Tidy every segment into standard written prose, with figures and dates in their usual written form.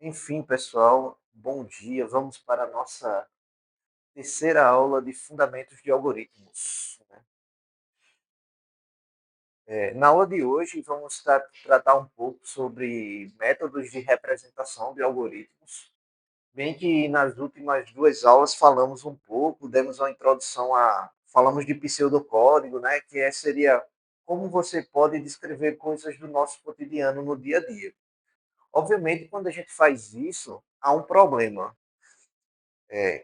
Enfim, pessoal, bom dia. Vamos para a nossa terceira aula de Fundamentos de Algoritmos, né? Na aula de hoje, vamos tratar um pouco sobre métodos de representação de algoritmos. Bem que nas últimas duas aulas falamos um pouco, demos uma introdução falamos de pseudocódigo, né? Seria como você pode descrever coisas do nosso cotidiano no dia a dia. Obviamente, quando a gente faz isso, há um problema.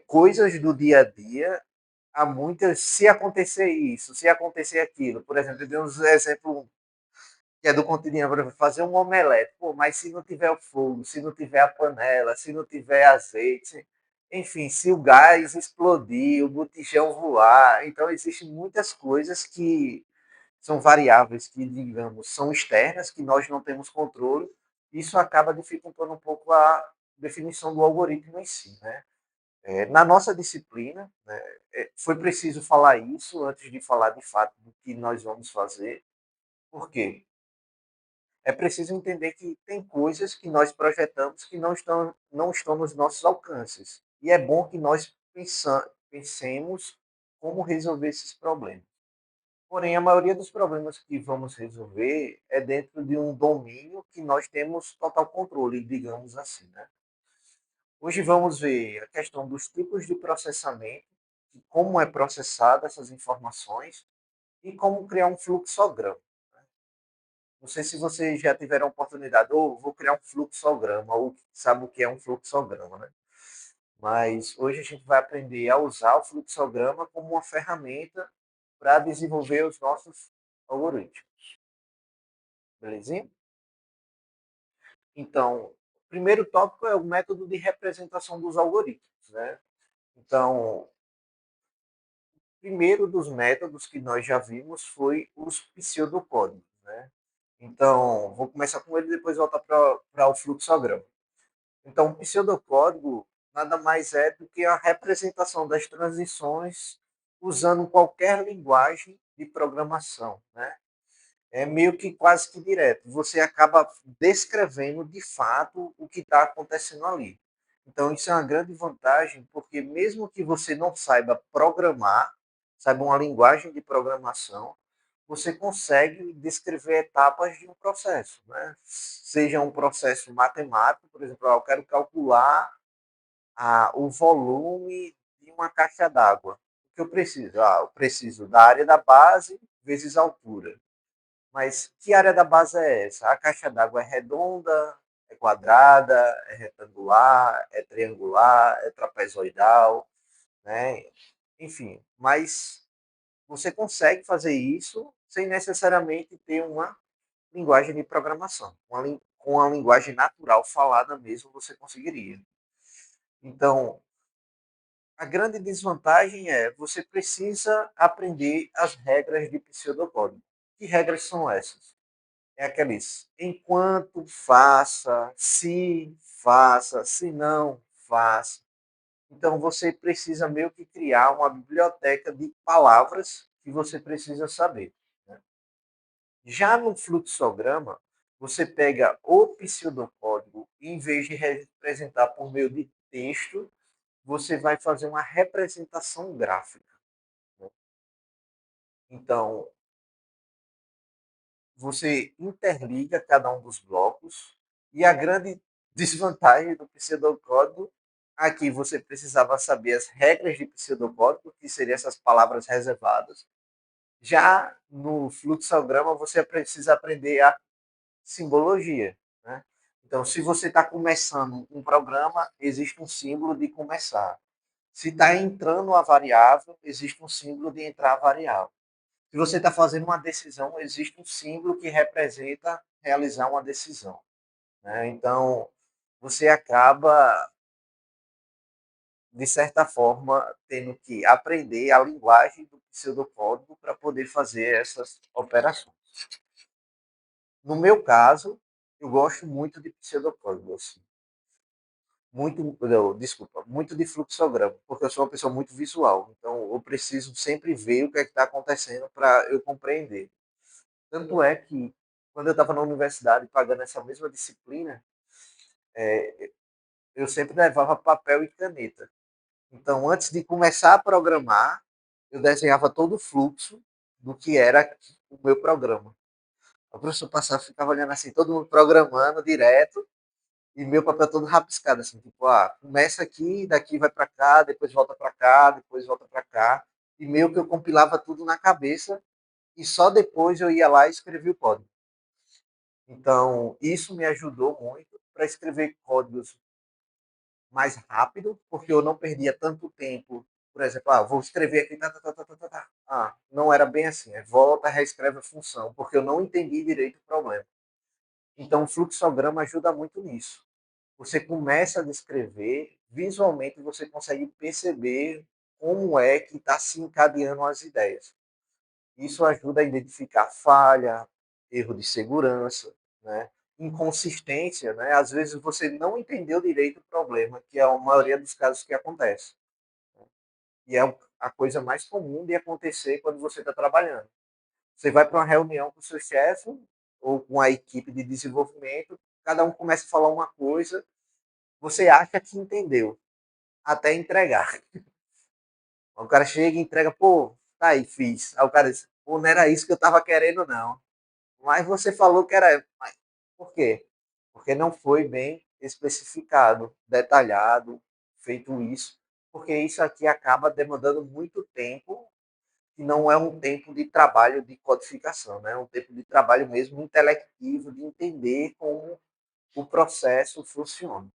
Coisas do dia a dia, há muitas, se acontecer isso, se acontecer aquilo, por exemplo, eu dei um exemplo que é do cotidiano, por exemplo, fazer um omelete, pô, mas se não tiver o fogo, se não tiver a panela, se não tiver azeite, enfim, se o gás explodir, o botijão voar, então existem muitas coisas que são variáveis que, digamos, são externas, que nós não temos controle, isso acaba dificultando um pouco a definição do algoritmo em si, né? Na nossa disciplina, né, foi preciso falar isso antes de falar de fato do que nós vamos fazer. Por quê? É preciso entender que tem coisas que nós projetamos que não estão nos nossos alcances. E é bom que nós pensemos como resolver esses problemas. Porém, a maioria dos problemas que vamos resolver é dentro de um domínio que nós temos total controle, digamos assim, né? Hoje vamos ver a questão dos tipos de processamento, de como é processada essas informações e como criar um fluxograma. Não sei se vocês já tiveram a oportunidade, ou vou criar um fluxograma, ou sabe o que é um fluxograma, né? Mas hoje a gente vai aprender a usar o fluxograma como uma ferramenta para desenvolver os nossos algoritmos. Belezinha? Então, o primeiro tópico é o método de representação dos algoritmos, né? Então, primeiro dos métodos que nós já vimos foi os pseudocódigos, né? Então, vou começar com ele e depois voltar para o fluxograma. Então, o pseudocódigo nada mais é do que a representação das transições usando qualquer linguagem de programação, né? É meio que quase que direto. Você acaba descrevendo de fato o que está acontecendo ali. Então, isso é uma grande vantagem, porque mesmo que você não saiba programar, saiba uma linguagem de programação, você consegue descrever etapas de um processo, né? Seja um processo matemático, por exemplo, eu quero calcular o volume de uma caixa d'água. O que eu preciso? Eu preciso da área da base vezes a altura. Mas que área da base é essa? A caixa d'água é redonda, é quadrada, é retangular, é triangular, é trapezoidal, né? Enfim, mas você consegue fazer isso sem necessariamente ter uma linguagem de programação. Com a linguagem natural falada mesmo, você conseguiria. Então, a grande desvantagem é você precisa aprender as regras de pseudocódigo. Que regras são essas? É aqueles enquanto faça, se não faça. Então você precisa meio que criar uma biblioteca de palavras que você precisa saber, né? Já no fluxograma, você pega o pseudocódigo e em vez de representar por meio de texto, você vai fazer uma representação gráfica, né? Então, você interliga cada um dos blocos e a grande desvantagem do pseudocódigo, aqui você precisava saber as regras de pseudocódigo, que seriam essas palavras reservadas. Já no fluxograma, você precisa aprender a simbologia, né? Então, se você está começando um programa, existe um símbolo de começar. Se está entrando a variável, existe um símbolo de entrar a variável. Se você está fazendo uma decisão, existe um símbolo que representa realizar uma decisão, né? Então, você acaba, de certa forma, tendo que aprender a linguagem do pseudocódigo para poder fazer essas operações. No meu caso, eu gosto muito de pseudocódigo, assim. Muito, não, desculpa, muito de fluxograma, porque eu sou uma pessoa muito visual. Então, eu preciso sempre ver o que é que está acontecendo para eu compreender. Tanto é que, quando eu estava na universidade pagando essa mesma disciplina, eu sempre levava papel e caneta. Então, antes de começar a programar, eu desenhava todo o fluxo do que era o meu programa. O professor passava, ficava olhando assim, todo mundo programando direto, e meu papel todo rabiscado, assim, tipo, começa aqui, daqui vai para cá, depois volta para cá, depois volta para cá, e meio que eu compilava tudo na cabeça, e só depois eu ia lá e escrevia o código. Então, isso me ajudou muito para escrever códigos mais rápido, porque eu não perdia tanto tempo. Por exemplo, vou escrever aqui, tá, tá, tá, tá, tá, tá, tá. Não era bem assim. Volta, reescreve a função, porque eu não entendi direito o problema. Então, o fluxograma ajuda muito nisso. Você começa a descrever, visualmente você consegue perceber como é que está se encadeando as ideias. Isso ajuda a identificar falha, erro de segurança, né? Inconsistência, né? Às vezes você não entendeu direito o problema, que é a maioria dos casos que acontece. E é a coisa mais comum de acontecer quando você está trabalhando. Você vai para uma reunião com o seu chefe ou com a equipe de desenvolvimento, cada um começa a falar uma coisa, você acha que entendeu, até entregar. O cara chega e entrega, pô, tá aí, fiz. Aí o cara diz, pô, não era isso que eu estava querendo, não. Mas você falou que era. Por quê? Porque não foi bem especificado, detalhado, feito isso. Porque isso aqui acaba demandando muito tempo, e não é um tempo de trabalho de codificação, né? É um tempo de trabalho mesmo intelectivo, de entender como o processo funciona.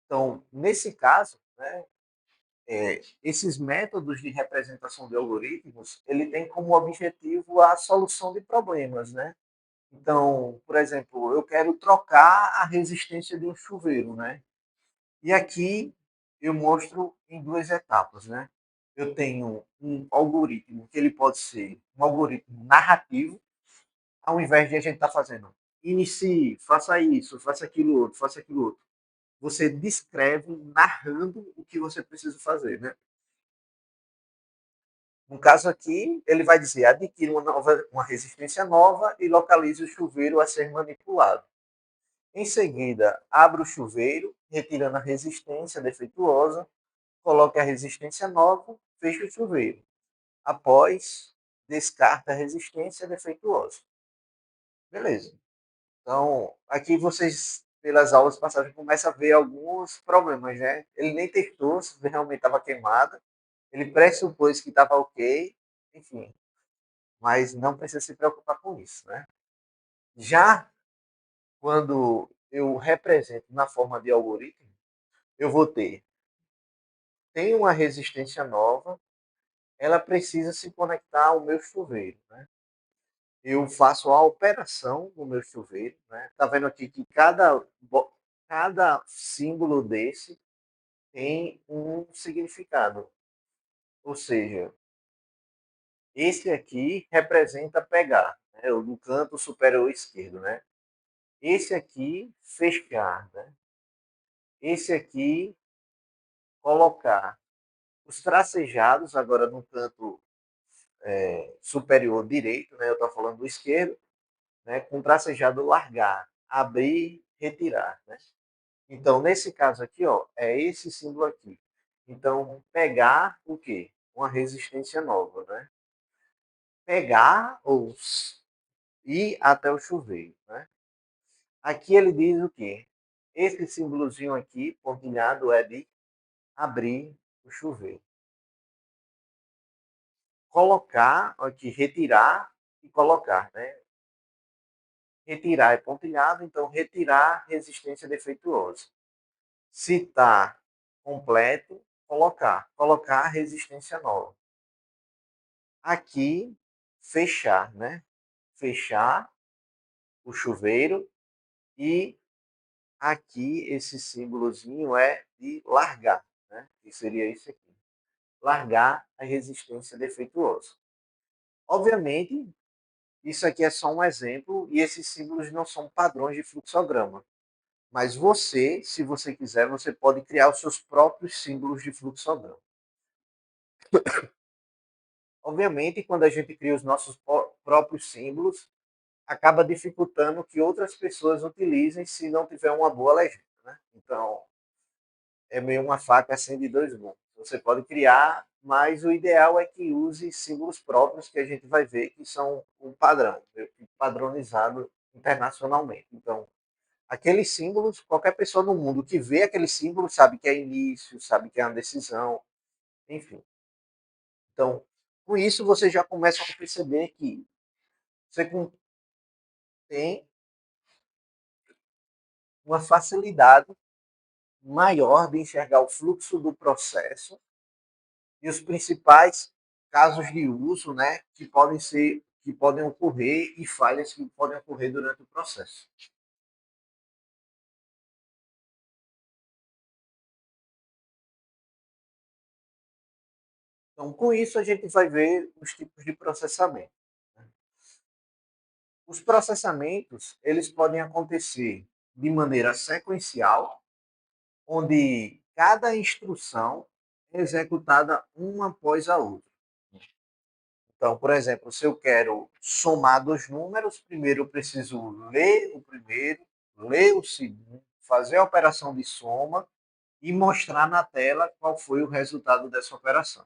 Então, nesse caso, né, esses métodos de representação de algoritmos, ele tem como objetivo a solução de problemas, né? Então, por exemplo, eu quero trocar a resistência de um chuveiro, né? E aqui eu mostro em duas etapas, né? Eu tenho um algoritmo que ele pode ser um algoritmo narrativo, ao invés de a gente estar fazendo inicie, faça isso, faça aquilo outro, faça aquilo outro. Você descreve narrando o que você precisa fazer, né? No caso aqui, ele vai dizer adquira uma resistência nova e localize o chuveiro a ser manipulado. Em seguida, abra o chuveiro, retirando a resistência defeituosa, coloque a resistência nova, feche o chuveiro. Após, descarta a resistência defeituosa. Beleza. Então, aqui vocês, pelas aulas passadas, começam a ver alguns problemas, né? Ele nem testou se realmente estava queimada, ele pressupôs que estava ok, enfim, mas não precisa se preocupar com isso, né? Já quando eu represento na forma de algoritmo, eu vou ter tem uma resistência nova, ela precisa se conectar ao meu chuveiro, né? Eu faço a operação no meu chuveiro, né? Tá vendo aqui que cada símbolo desse tem um significado. Ou seja, esse aqui representa pegar, né? No canto superior esquerdo, né? Esse aqui, fechar, né? Esse aqui, colocar. Os tracejados, agora no canto superior direito, né? Eu estou falando do esquerdo, né? Com tracejado largar, abrir, retirar, né? Então, nesse caso aqui, ó, é esse símbolo aqui. Então, pegar o quê? Uma resistência nova, né? Pegar ou ir até o chuveiro, né? Aqui ele diz o quê? Esse símbolozinho aqui, pontilhado, é de abrir o chuveiro. Colocar, aqui, retirar e colocar, né? Retirar é pontilhado, então retirar resistência defeituosa. Se está completo, colocar. Colocar resistência nova. Aqui, fechar, né? Fechar o chuveiro e aqui esse símbolozinho é de largar, né? Que seria isso aqui. Largar a resistência defeituosa. Obviamente, isso aqui é só um exemplo e esses símbolos não são padrões de fluxograma. Mas você, se você quiser, você pode criar os seus próprios símbolos de fluxograma. Obviamente, quando a gente cria os nossos próprios símbolos, acaba dificultando que outras pessoas utilizem se não tiver uma boa legenda, né? Então, é meio uma faca assim de dois gumes. Você pode criar, mas o ideal é que use símbolos próprios que a gente vai ver que são um padrão, padronizado internacionalmente. Então, aqueles símbolos, qualquer pessoa no mundo que vê aquele símbolo sabe que é início, sabe que é uma decisão, enfim. Então, com isso você já começa a perceber que você tem uma facilidade maior de enxergar o fluxo do processo e os principais casos de uso, né, que podem ocorrer e falhas que podem ocorrer durante o processo. Então, com isso a gente vai ver os tipos de processamento. Os processamentos, eles podem acontecer de maneira sequencial, onde cada instrução é executada uma após a outra. Então, por exemplo, se eu quero somar dois números, primeiro eu preciso ler o primeiro, ler o segundo, fazer a operação de soma e mostrar na tela qual foi o resultado dessa operação.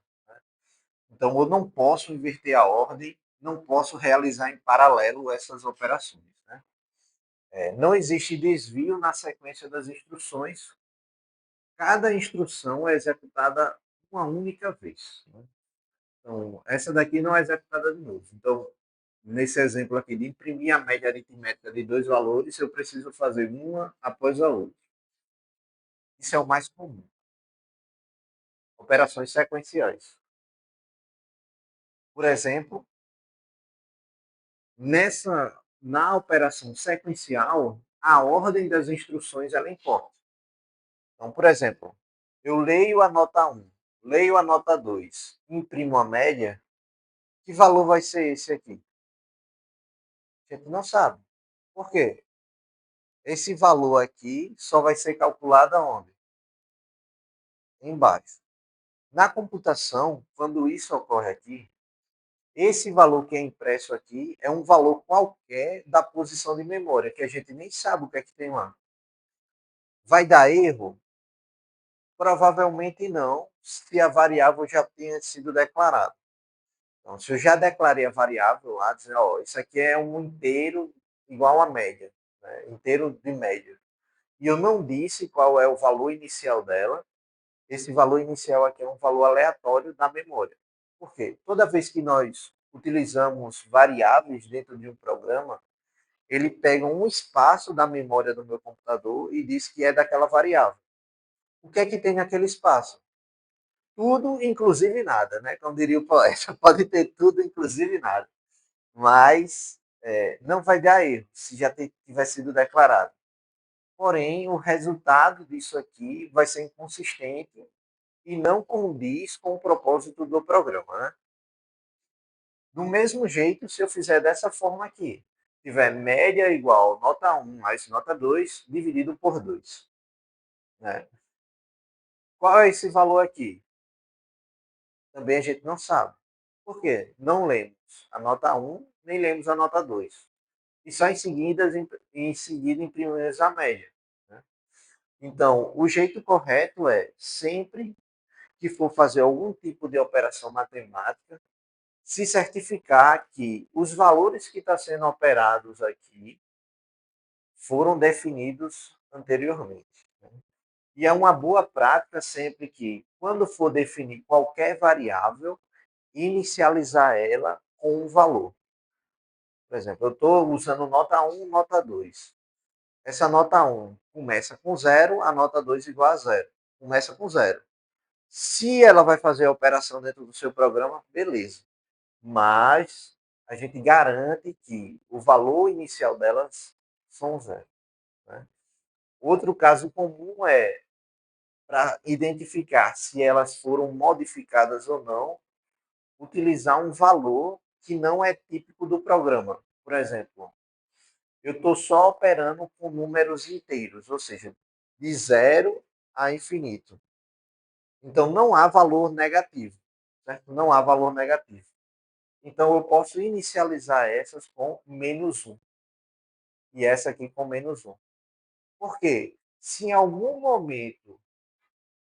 Então, eu não posso inverter a ordem, não posso realizar em paralelo essas operações. Né? Não existe desvio na sequência das instruções. Cada instrução é executada uma única vez. Né? Então, essa daqui não é executada de novo. Então, nesse exemplo aqui de imprimir a média aritmética de dois valores, eu preciso fazer uma após a outra. Isso é o mais comum. Operações sequenciais. Por exemplo, na operação sequencial, a ordem das instruções ela importa. Então, por exemplo, eu leio a nota um, leio a nota 2, imprimo a média, que valor vai ser esse aqui? A gente não sabe. Por quê? Esse valor aqui só vai ser calculado aonde? Embaixo. Na computação, quando isso ocorre aqui, esse valor que é impresso aqui é um valor qualquer da posição de memória, que a gente nem sabe o que é que tem lá. Vai dar erro? Provavelmente não, se a variável já tenha sido declarada. Então, se eu já declarei a variável lá, dizer, ó, isso aqui é um inteiro igual a média, né? Inteiro de média. E eu não disse qual é o valor inicial dela, esse valor inicial aqui é um valor aleatório da memória. Por quê? Toda vez que nós utilizamos variáveis dentro de um programa, ele pega um espaço da memória do meu computador e diz que é daquela variável. O que é que tem naquele espaço? Tudo, inclusive nada, né? Como diria o poeta, pode ter tudo, inclusive nada. Mas não vai dar erro se já tiver sido declarado. Porém, o resultado disso aqui vai ser inconsistente e não condiz com o propósito do programa. Né? Do mesmo jeito, se eu fizer dessa forma aqui, tiver média igual nota um mais nota 2 dividido por 2. Né? Qual é esse valor aqui? Também a gente não sabe. Por quê? Não lemos a nota um nem lemos a nota 2. E só em seguida imprimimos a média. Né? Então, o jeito correto é, sempre que for fazer algum tipo de operação matemática, se certificar que os valores que estão sendo operados aqui foram definidos anteriormente. Né? E é uma boa prática sempre que, quando for definir qualquer variável, inicializar ela com um valor. Por exemplo, eu estou usando nota um, nota 2. Essa nota um começa com zero, a nota 2 igual a zero. Começa com zero. Se ela vai fazer a operação dentro do seu programa, beleza. Mas a gente garante que o valor inicial delas são zero. Né? Outro caso comum é para identificar se elas foram modificadas ou não, utilizar um valor que não é típico do programa. Por exemplo, eu estou só operando com números inteiros, ou seja, de zero a infinito. Então não há valor negativo, certo? Não há valor negativo. Então eu posso inicializar essas com menos um. e essa aqui com -1. Por quê? Se em algum momento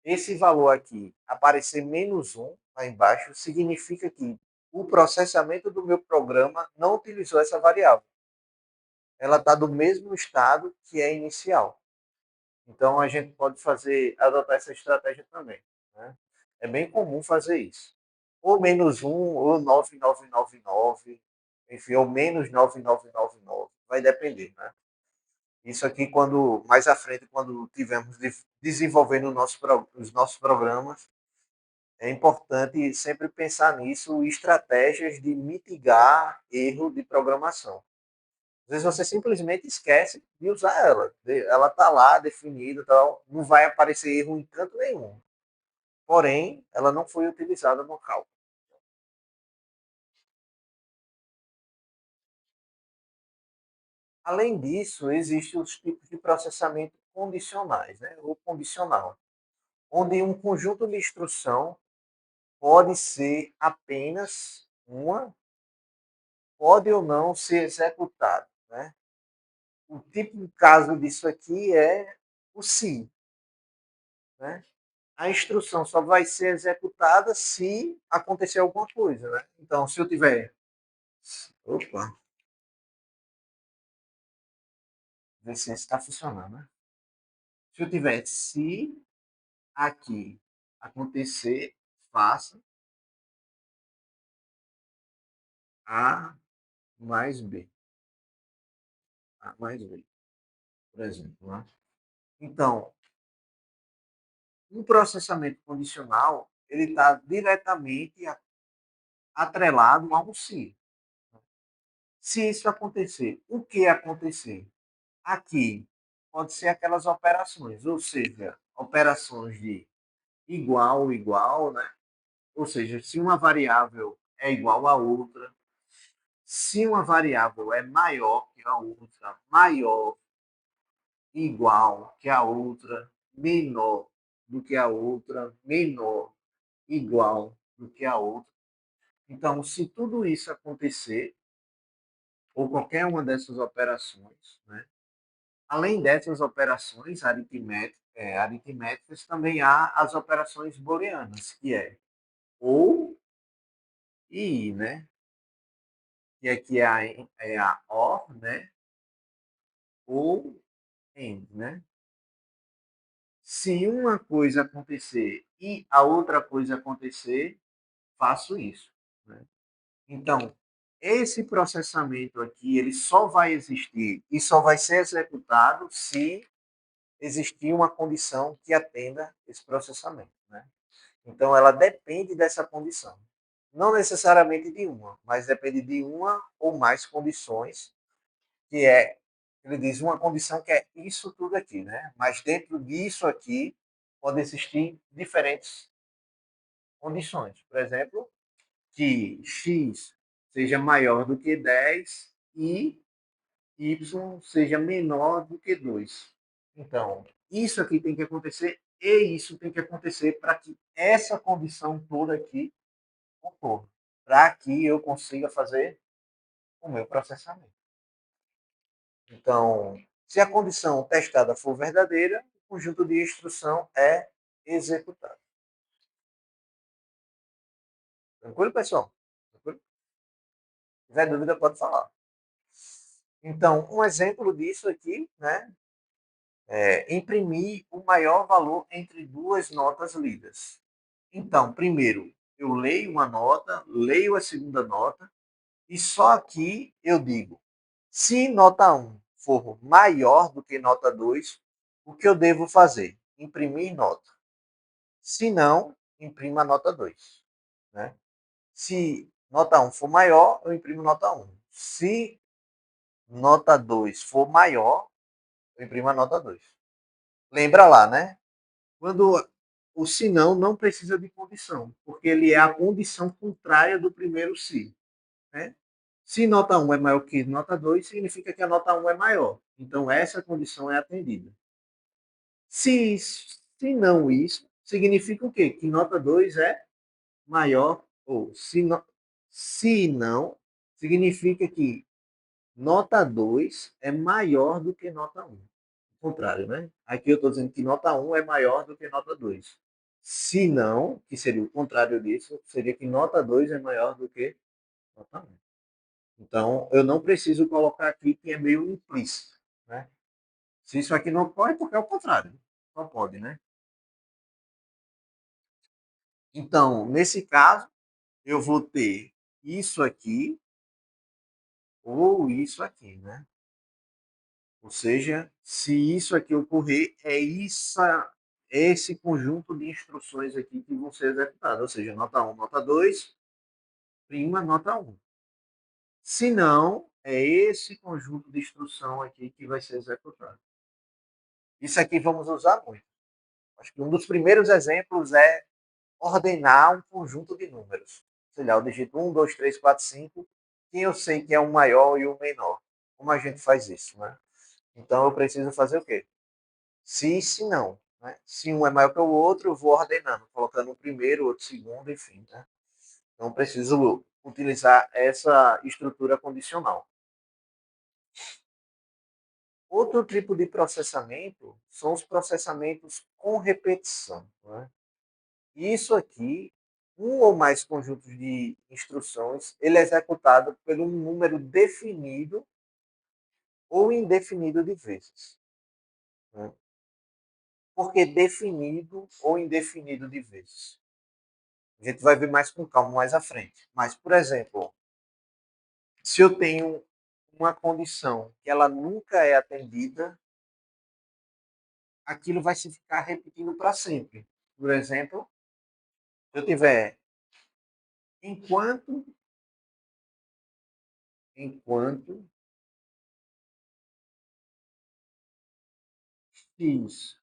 esse valor aqui aparecer -1 lá embaixo, significa que o processamento do meu programa não utilizou essa variável. Ela está do mesmo estado que é inicial. Então a gente pode adotar essa estratégia também. Né? É bem comum fazer isso. Ou -1, ou 9999, enfim, ou -9999, vai depender. Né? Isso aqui, quando mais à frente, quando tivermos desenvolvendo os nossos programas, é importante sempre pensar nisso, estratégias de mitigar erro de programação. Às vezes você simplesmente esquece de usar ela. Ela está lá definida, tal, não vai aparecer erro em canto nenhum. Porém, ela não foi utilizada no cálculo. Além disso, existem os tipos de processamento condicionais, né? Ou condicional, onde um conjunto de instrução pode ser apenas uma, pode ou não ser executado. Né? O típico caso disso aqui é o se. Né? A instrução só vai ser executada se acontecer alguma coisa. Né? Então, se eu tiver. Opa, ver se está funcionando. Né? Se eu tiver se aqui acontecer, faça A mais B. A mais B, por exemplo. Né? Então, um processamento condicional ele está diretamente atrelado a um se. Se isso acontecer, o que acontecer? Aqui pode ser aquelas operações, ou seja, operações de igual, igual, né? Ou seja, se uma variável é igual a outra, se uma variável é maior que a outra, maior, igual que a outra, menor do que a outra, menor, igual do que a outra. Então, se tudo isso acontecer, ou qualquer uma dessas operações, né? Além dessas operações aritméticas, também há as operações booleanas, que é ou e i, né? Que aqui é a or, né? Ou and, né? Se uma coisa acontecer e a outra coisa acontecer, faço isso. Né? Então, esse processamento aqui, ele só vai existir e só vai ser executado se existir uma condição que atenda esse processamento. Né? Então, ela depende dessa condição. Não necessariamente de uma, mas depende de uma ou mais condições, que é, ele diz, uma condição que é isso tudo aqui, né? Mas dentro disso aqui, pode existir diferentes condições. Por exemplo, que x seja maior do que 10 e y seja menor do que 2. Então, isso aqui tem que acontecer e isso tem que acontecer para que essa condição toda aqui ocorra, para que eu consiga fazer o meu processamento. Então, se a condição testada for verdadeira, o conjunto de instrução é executado. Tranquilo, pessoal? Tranquilo? Se tiver dúvida, pode falar. Então, um exemplo disso aqui, né, é imprimir o maior valor entre duas notas lidas. Então, primeiro, eu leio uma nota, leio a segunda nota, e só aqui eu digo, se nota 1 for maior do que nota 2, o que eu devo fazer? Imprimir nota. Se não, imprima a nota 2. Né? Se nota 1 for maior, eu imprimo nota 1. Se nota 2 for maior, eu imprimo a nota 2. Lembra lá, né? Quando o se não precisa de condição, porque ele é a condição contrária do primeiro se. Né? Se nota 1 é maior que nota 2, significa que a nota 1 é maior. Então, essa condição é atendida. Se não isso, significa o quê? Que nota 2 é maior, ou se não, significa que nota 2 é maior do que nota 1. O contrário, né? Aqui eu estou dizendo que nota 1 é maior do que nota 2. Se não, que seria o contrário disso, seria que nota 2 é maior do que nota 1. Então, eu não preciso colocar aqui que é meio implícito, né? Se isso aqui não pode, porque é o contrário. Não pode, né? Então, nesse caso, eu vou ter isso aqui ou isso aqui, né? Ou seja, se isso aqui ocorrer, é esse conjunto de instruções aqui que vão ser executadas. Ou seja, nota 1, nota 2, prima, nota 1. Se não, é esse conjunto de instrução aqui que vai ser executado. Isso aqui vamos usar muito. Acho que um dos primeiros exemplos é ordenar um conjunto de números. Sei lá, eu digito 1, 2, 3, 4, 5, que eu sei que é o maior e o menor. Como a gente faz isso, né? Então eu preciso fazer o quê? Se e se não. Né? Se um é maior que o outro, eu vou ordenando, colocando o primeiro, o outro segundo, enfim. Né? Então eu preciso utilizar essa estrutura condicional. Outro tipo de processamento são os processamentos com repetição. Né? Isso aqui, um ou mais conjuntos de instruções, ele é executado por um número definido ou indefinido de vezes. Né? Por que definido ou indefinido de vezes? A gente vai ver mais com calma mais à frente. Mas, por exemplo, se eu tenho uma condição que ela nunca é atendida, aquilo vai se ficar repetindo para sempre. Por exemplo, se eu tiver enquanto, enquanto x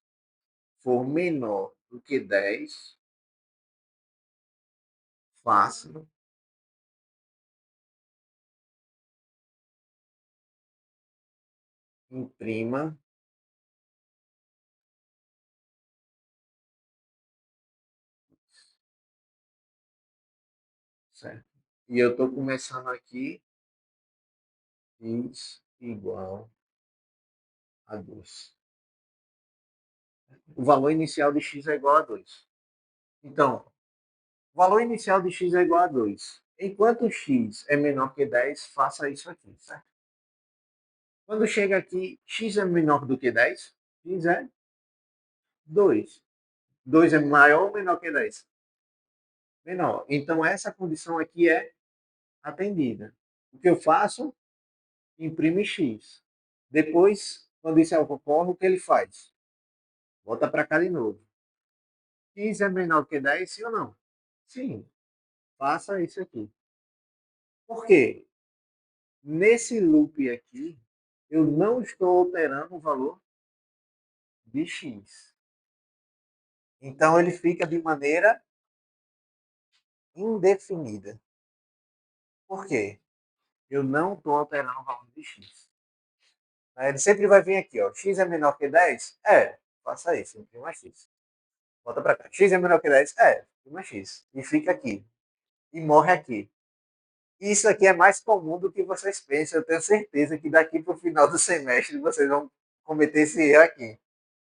for menor do que 10, faça imprima, certo? E eu estou começando aqui, x igual a 2. O valor inicial de x é igual a 2. Então, o valor inicial de x é igual a 2. Enquanto x é menor que 10, faça isso aqui, certo? Quando chega aqui, x é menor do que 10, x é 2. 2 é maior ou menor que 10? Menor. Então, essa condição aqui é atendida. O que eu faço? Imprime x. Depois, quando isso ocorre, o que ele faz? Volta para cá de novo. X é menor que 10, sim ou não? Sim. Faça isso aqui. Por quê? Nesse loop aqui, eu não estou alterando o valor de x. Então, ele fica de maneira indefinida. Por quê? Eu não estou alterando o valor de x. Ele sempre vai vir aqui, ó. X é menor que 10? É. Faça isso, imprima x. Volta para cá. X é menor que 10? É. Imprima x. E fica aqui. E morre aqui. Isso aqui é mais comum do que vocês pensam. Eu tenho certeza que daqui para o final do semestre vocês vão cometer esse erro aqui.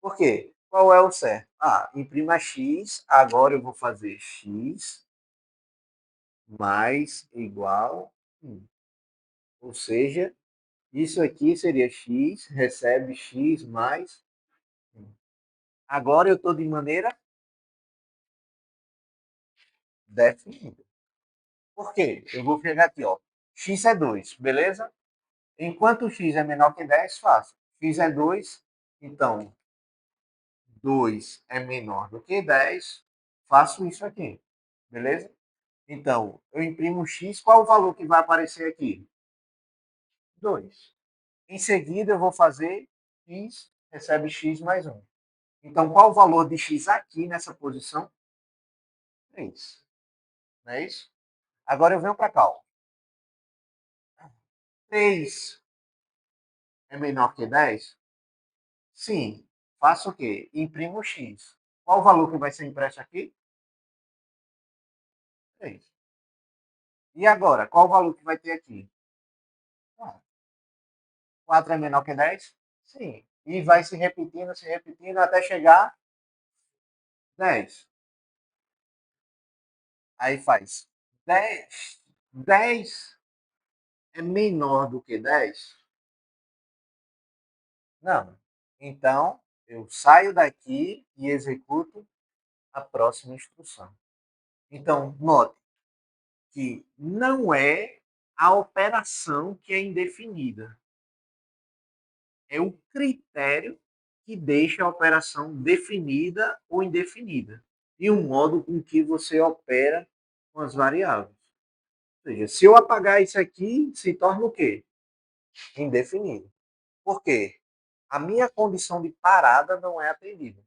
Por quê? Qual é o certo? Ah, imprima x, agora eu vou fazer x mais igual 1. Ou seja, isso aqui seria x, recebe x mais 1. Agora eu estou de maneira definida. Por quê? Eu vou pegar aqui, ó. X é 2, beleza? Enquanto x é menor que 10, faço. X é 2, então 2 é menor do que 10, faço isso aqui, beleza? Então, eu imprimo x, qual o valor que vai aparecer aqui? 2. Em seguida, eu vou fazer x, recebe x mais 1. Então, qual o valor de x aqui nessa posição? 3. Não é isso? Agora eu venho para cá. Ó. 3 é menor que 10? Sim. Faço o quê? Imprimo x. Qual o valor que vai ser impresso aqui? 3. E agora, qual o valor que vai ter aqui? 4. 4 é menor que 10? Sim. E vai se repetindo até chegar 10. Aí faz 10. 10 é menor do que 10? Não. Então, eu saio daqui e executo a próxima instrução. Então, note que não é a operação que é indefinida. É o critério que deixa a operação definida ou indefinida. E o modo com que você opera com as variáveis. Ou seja, se eu apagar isso aqui, se torna o quê? Indefinido. Por quê? A minha condição de parada não é atendida.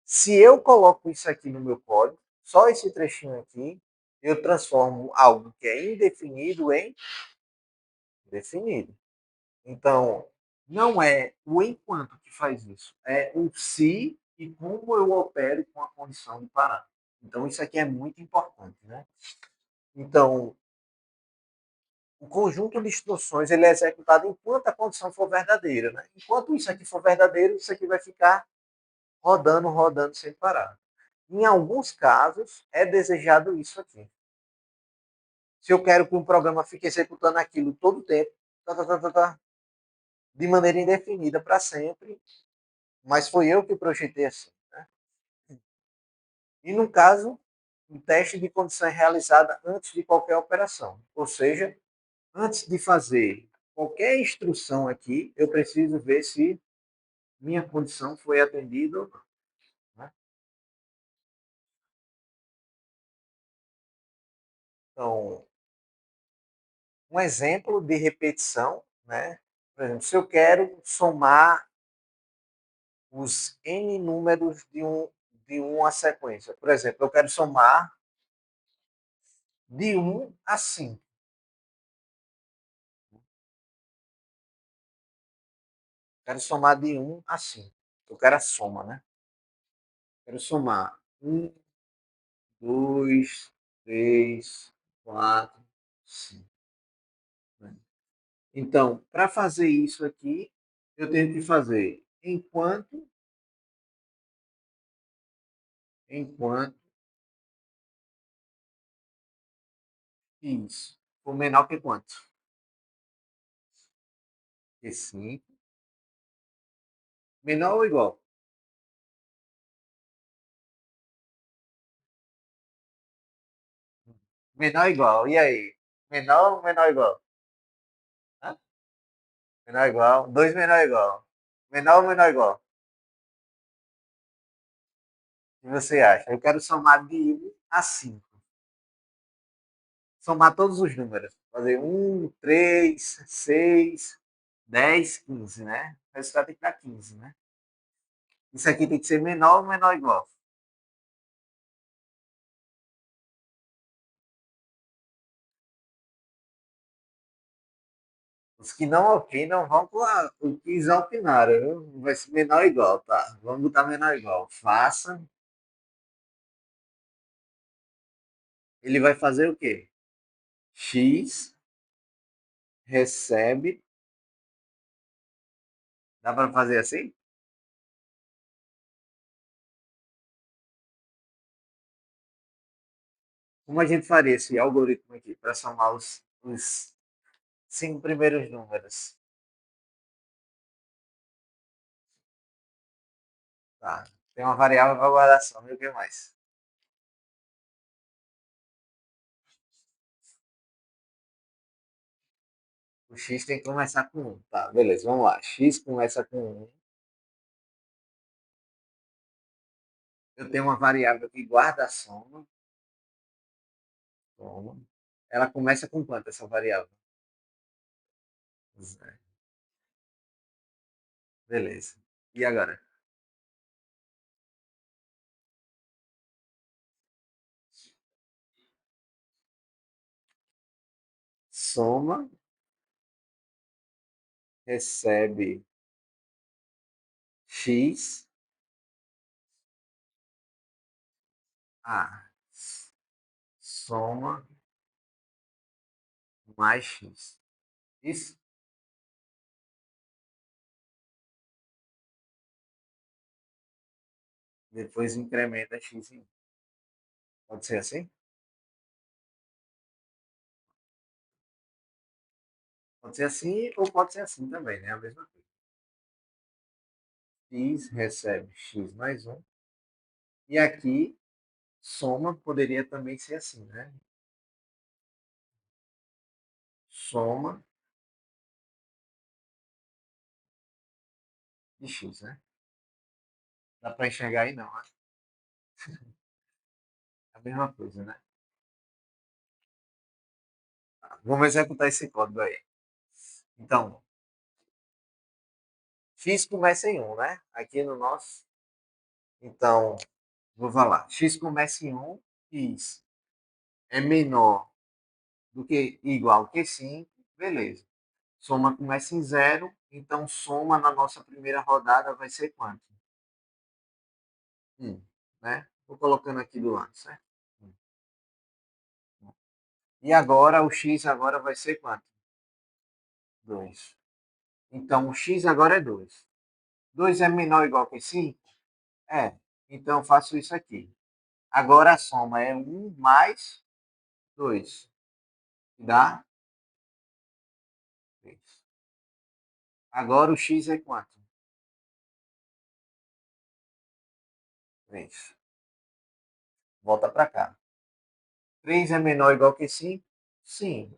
Se eu coloco isso aqui no meu código, só esse trechinho aqui, eu transformo algo que é indefinido em definido. Então, não é o enquanto que faz isso, é o se e como eu opero com a condição de parar. Então, isso aqui é muito importante, né? Então, o conjunto de instruções ele é executado enquanto a condição for verdadeira, né? Enquanto isso aqui for verdadeiro, isso aqui vai ficar rodando, rodando sem parar. Em alguns casos, é desejado isso aqui. Se eu quero que um programa fique executando aquilo todo o tempo, tá, tá, tá, tá, tá, de maneira indefinida para sempre, mas foi eu que projetei assim. Né? E no caso, o teste de condição é realizado antes de qualquer operação. Ou seja, antes de fazer qualquer instrução aqui, eu preciso ver se minha condição foi atendida ou não. Né? Então, um exemplo de repetição, né? Por exemplo, se eu quero somar os N números de uma sequência. Por exemplo, eu quero somar de 1 a 5. Quero somar de 1 a 5. Eu quero a soma, né? Quero somar 1, 2, 3, 4, 5. Né? Então, para fazer isso aqui, eu tenho que fazer enquanto isso for menor que quanto? Que 5. Menor ou igual? Menor ou igual. E aí? Menor ou menor ou igual? Hã? Menor ou igual. 2 menor ou igual. Menor ou menor ou igual? O que você acha? Eu quero somar de 1 a 5. Somar todos os números. Fazer 1, 3, 6, 10, 15, né? O resultado tem que dar 15, né? Isso aqui tem que ser menor ou menor ou igual? Os que não opinam vão com o que já opinaram, viu? Vai ser menor ou igual, tá? Vamos botar menor ou igual. Faça. Ele vai fazer o quê? X recebe. Dá para fazer assim? Como a gente faria esse algoritmo aqui para somar os 5 primeiros números? Tá. Tem uma variável para guardar soma e o que mais? O x tem que começar com 1. Tá, beleza, vamos lá. X começa com 1. Eu tenho uma variável que guarda a soma. Soma. Ela começa com quanto, essa variável? Zero. Beleza. E agora? Soma, recebe x. Ah, soma mais x. Isso? Depois incrementa x em 1. Pode ser assim? Pode ser assim ou pode ser assim também, né? A mesma coisa. X recebe x mais um. E aqui, soma poderia também ser assim, né? Soma de x, né? Dá para enxergar aí não, né? É a mesma coisa, né? Vamos executar esse código aí. Então, x começa em 1, né? Aqui no nosso. Então, vou falar. X começa em 1, x é menor do que igual que 5, beleza. Soma começa em 0, então soma na nossa primeira rodada vai ser quanto? 1, né? Vou colocando aqui do lado, certo? E agora o x agora vai ser quanto? 2. Então o x agora é 2. 2 é menor ou igual que 5? É. Então eu faço isso aqui. Agora a soma é 1 mais 2. Dá 3. Agora o x é quanto? 3. Volta para cá. 3 é menor ou igual que 5? Sim.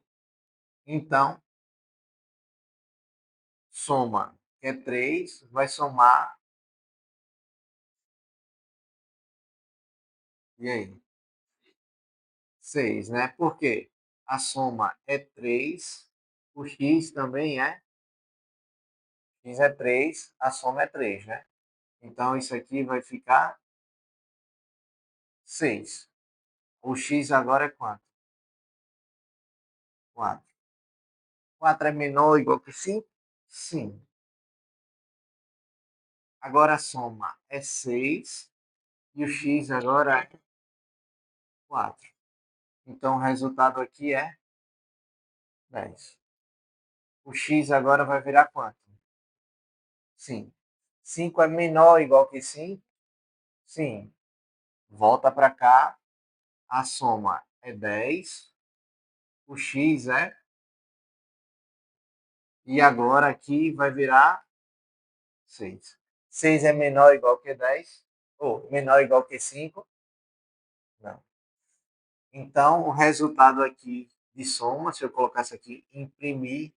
Então, soma, que é 3, vai somar, e aí? 6, né? Por quê? A soma é 3, o x também é, x é 3, a soma é 3, né? Então, isso aqui vai ficar 6. O x agora é quanto? 4. 4 é menor ou igual que 5? Sim. Agora a soma é 6 e o x agora é 4. Então, o resultado aqui é 10. O x agora vai virar quanto? Sim. 5 é menor ou igual que 5? Sim. Volta para cá. A soma é 10. O x é. E agora aqui vai virar 6. 6 é menor ou igual que 10? Ou menor ou igual que 5? Não. Então, o resultado aqui de soma, se eu colocasse aqui, imprimir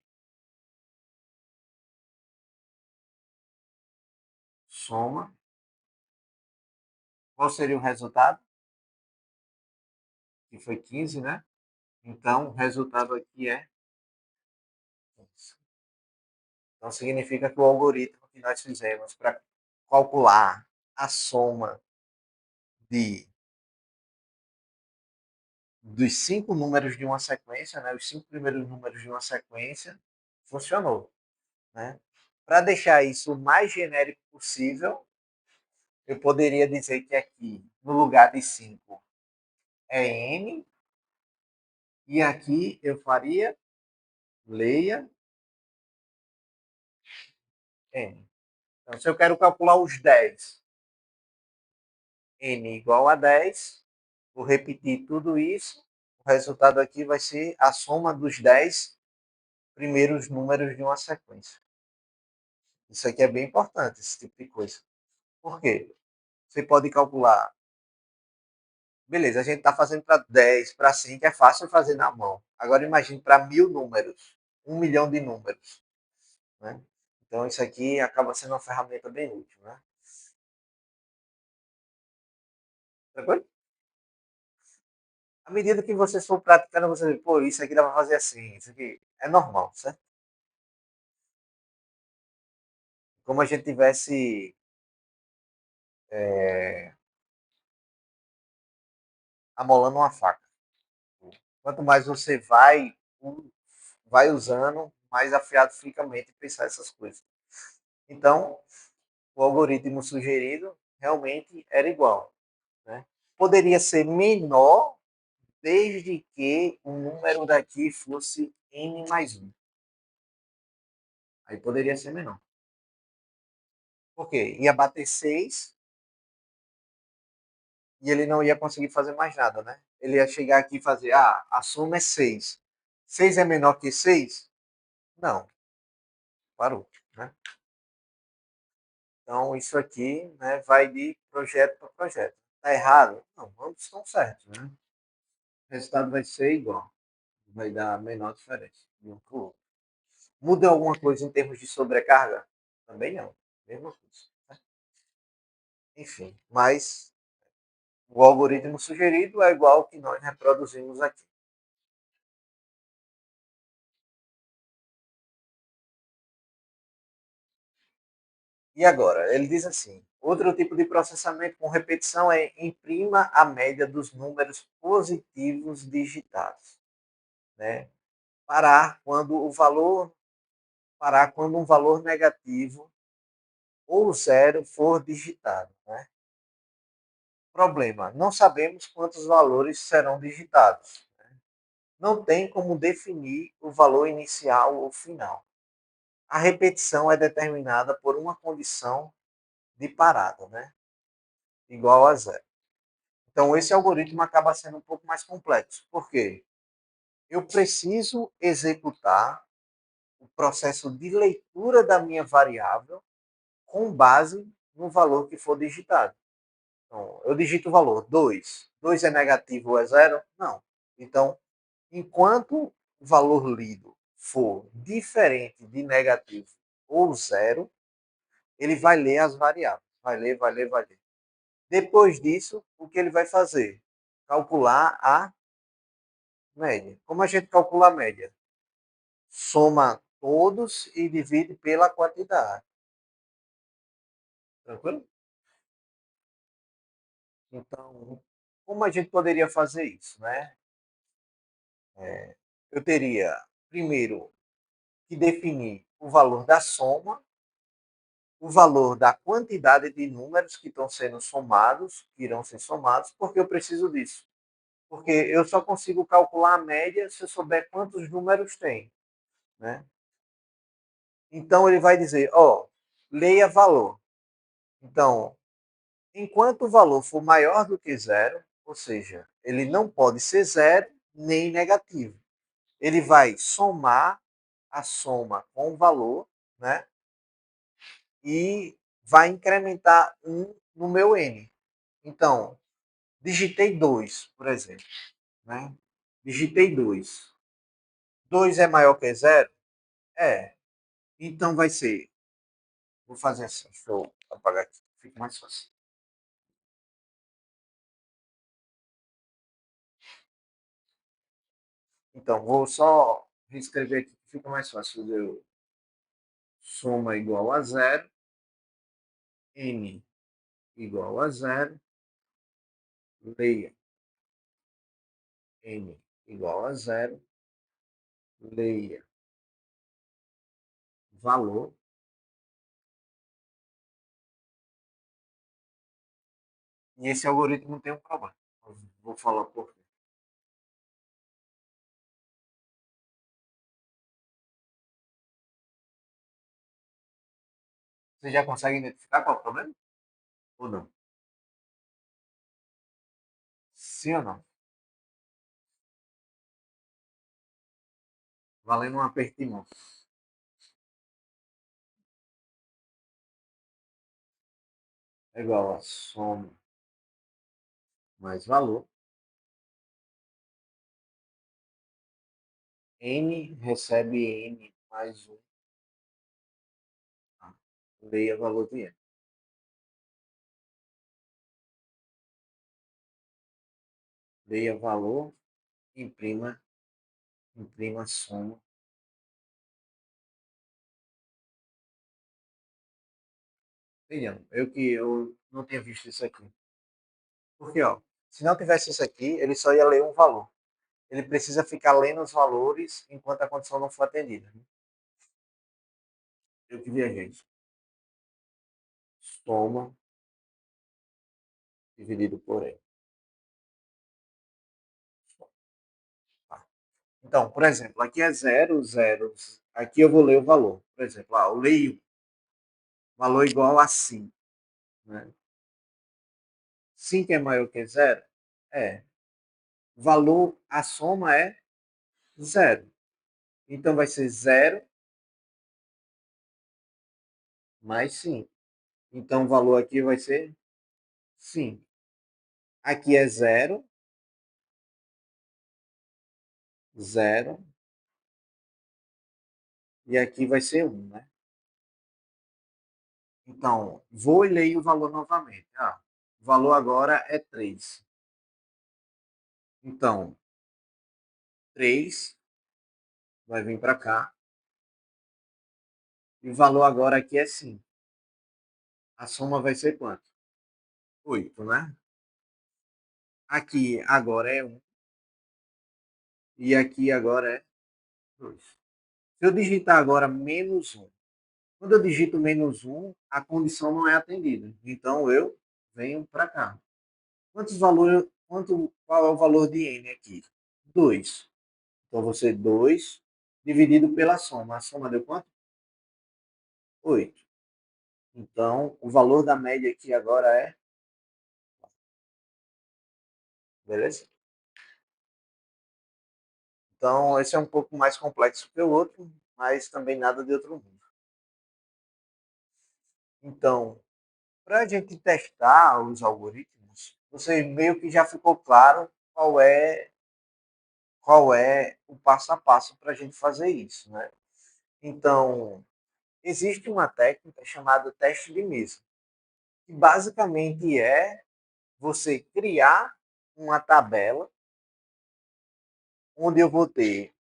soma, qual seria o resultado? Que foi 15, né? Então, o resultado aqui é 15. Então, significa que o algoritmo que nós fizemos para calcular a soma de, dos 5 números de uma sequência, né, os 5 primeiros números de uma sequência, funcionou. Né? Para deixar isso o mais genérico possível, eu poderia dizer que aqui, no lugar de 5, é n, e aqui eu faria leia n. Então, se eu quero calcular os 10, n igual a 10, vou repetir tudo isso. O resultado aqui vai ser a soma dos 10 primeiros números de uma sequência. Isso aqui é bem importante, esse tipo de coisa. Por quê? Você pode calcular. Beleza, a gente está fazendo para 10, para 5, é fácil fazer na mão. Agora imagine para 1000 números, 1 milhão de números. Né? Então isso aqui acaba sendo uma ferramenta bem útil. Né? Tranquilo? À medida que vocês for praticando, você vê, pô, isso aqui dá para fazer assim, isso aqui é normal, certo? Como a gente tivesse amolando uma faca. Quanto mais você vai usando, mais afiado fica a mente pensar essas coisas. Então, o algoritmo sugerido realmente era igual. Né? Poderia ser menor desde que o número daqui fosse n mais 1. Aí poderia ser menor. Por quê? Ia bater 6 e ele não ia conseguir fazer mais nada, né? Ele ia chegar aqui e fazer, a soma é 6. 6 é menor que 6? Não, parou, né? Então, isso aqui, né, vai de projeto para projeto. Está errado? Não, ambos estão certos, né? O resultado vai ser igual, vai dar a menor diferença de um para o outro. Muda alguma coisa em termos de sobrecarga? Também não, mesma coisa. Né? Enfim, mas o algoritmo sugerido é igual ao que nós reproduzimos aqui. E agora, ele diz assim: outro tipo de processamento com repetição é imprima a média dos números positivos digitados, né? Parar quando o valor parar quando um valor negativo ou zero for digitado, né? Problema: não sabemos quantos valores serão digitados. Não tem como definir o valor inicial ou final. A repetição é determinada por uma condição de parada, né? Igual a zero. Então, esse algoritmo acaba sendo um pouco mais complexo. Por quê? Eu preciso executar o processo de leitura da minha variável com base no valor que for digitado. Então, eu digito o valor 2. 2 é negativo ou é zero? Não. Então, enquanto o valor lido for diferente de negativo ou zero, ele vai ler as variáveis. Vai ler, vai ler, vai ler. Depois disso, o que ele vai fazer? Calcular a média. Como a gente calcula a média? Soma todos e divide pela quantidade. Tranquilo? Então, como a gente poderia fazer isso, né? Eu teria, primeiro, que definir o valor da soma, o valor da quantidade de números que estão sendo somados, que irão ser somados, porque eu preciso disso. Porque eu só consigo calcular a média se eu souber quantos números tem, né? Então ele vai dizer, ó, leia valor. Então, enquanto o valor for maior do que zero, ou seja, ele não pode ser zero nem negativo. Ele vai somar a soma com o valor, né? E vai incrementar um no meu n. Então, digitei 2, por exemplo. Né? Digitei 2. 2 é maior que zero? É. Então vai ser. Vou fazer assim. Deixa eu apagar aqui. Fica mais fácil. Então, vou só reescrever aqui. Fica mais fácil. Eu soma igual a zero. N igual a zero. Leia. N igual a zero. Leia. Valor. E esse algoritmo tem um problema. Vou falar por quê. Você já consegue identificar qual é o problema? Ou não? Sim ou não? Valendo um aperto de mão. É igual a soma mais valor. N recebe N mais um. Tá? Leia valor de N. Leia valor, imprima, imprima soma. Vejam, eu não tinha visto isso aqui. Porque, ó, se não tivesse isso aqui, ele só ia ler um valor. Ele precisa ficar lendo os valores enquanto a condição não for atendida. Né? Eu que viajei. Soma dividido por N. Tá? Então, por exemplo, aqui é zero, zero. Aqui eu vou ler o valor. Por exemplo, eu leio valor igual a 5. Né? 5 é maior que zero? É. Valor, a soma é zero. Então vai ser zero mais 5. Então o valor aqui vai ser 5. Aqui é zero, zero, e aqui vai ser um, né? Então, vou e leio o valor novamente. O valor agora é 3. Então, 3 vai vir para cá. E o valor agora aqui é 5. A soma vai ser quanto? 8, né? Aqui agora é 1. E aqui agora é 2. Se eu digitar agora menos 1, quando eu digito menos 1, a condição não é atendida. Então eu venho para cá. Qual é o valor de n aqui? 2. Então você 2 dividido pela soma. A soma deu quanto? 8. Então o valor da média aqui agora é. Beleza? Então esse é um pouco mais complexo que o outro, mas também nada de outro mundo. Então, para a gente testar os algoritmos, você meio que já ficou claro qual é o passo a passo para a gente fazer isso, né? Então, existe uma técnica chamada teste de mesa, que basicamente é você criar uma tabela onde eu vou ter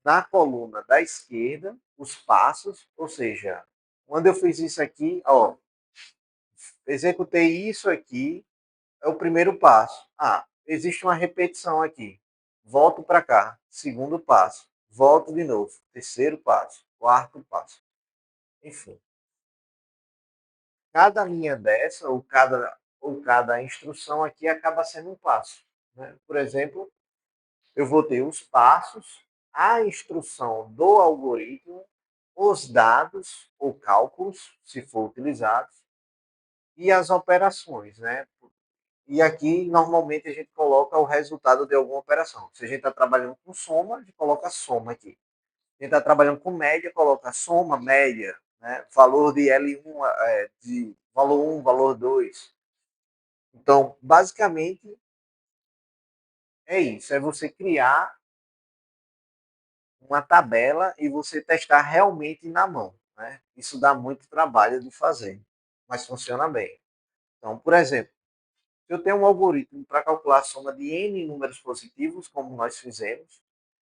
na coluna da esquerda os passos, ou seja, quando eu fiz isso aqui, ó, executei isso aqui, é o primeiro passo. Existe uma repetição aqui. Volto para cá. Segundo passo. Volto de novo. Terceiro passo. Quarto passo. Enfim. Cada linha dessa, ou cada instrução aqui, acaba sendo um passo. Né? Por exemplo, eu vou ter os passos, a instrução do algoritmo, os dados ou cálculos, se for utilizados, e as operações, né? E aqui, normalmente, a gente coloca o resultado de alguma operação. Se a gente está trabalhando com soma, a gente coloca soma aqui. Se a gente está trabalhando com média, coloca soma, média, né? Valor de L1, de valor 1, valor 2. Então, basicamente, é isso. É você criar uma tabela e você testar realmente na mão. Né? Isso dá muito trabalho de fazer, mas funciona bem. Então, por exemplo, se eu tenho um algoritmo para calcular a soma de n números positivos, como nós fizemos,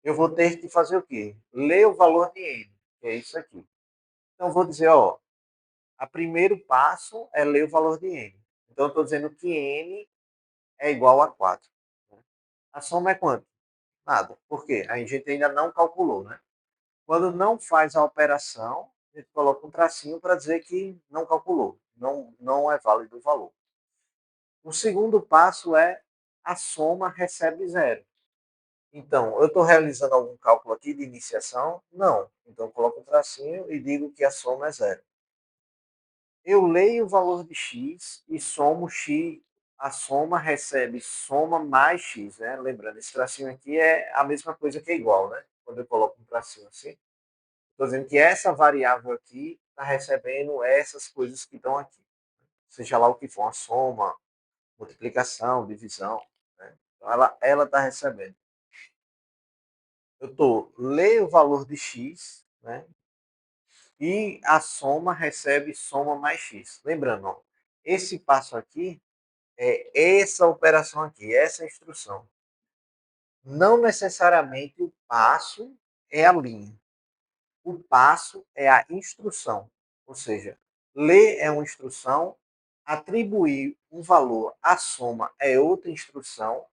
eu vou ter que fazer o quê? Ler o valor de n, que é isso aqui. Então, eu vou dizer, ó, o primeiro passo é ler o valor de n. Então, eu estou dizendo que n é igual a 4. A soma é quanto? Nada. Por quê? A gente ainda não calculou, né? Quando não faz a operação, a gente coloca um tracinho para dizer que não calculou, não é válido o valor. O segundo passo é a soma recebe zero. Então, eu estou realizando algum cálculo aqui de iniciação? Não. Então, eu coloco um tracinho e digo que a soma é zero. Eu leio o valor de x e somo x. A soma recebe soma mais x, né? Lembrando, esse tracinho aqui é a mesma coisa que é igual, né? Quando eu coloco um tracinho assim. Estou dizendo que essa variável aqui está recebendo essas coisas que estão aqui. Seja lá o que for, a soma, multiplicação, divisão. Né? Então, ela está recebendo. Eu estou lendo o valor de x, né? E a soma recebe soma mais x. Lembrando, ó, esse passo aqui é essa operação aqui, essa instrução. Não necessariamente o passo é a linha. O passo é a instrução. Ou seja, ler é uma instrução, atribuir um valor à soma é outra instrução,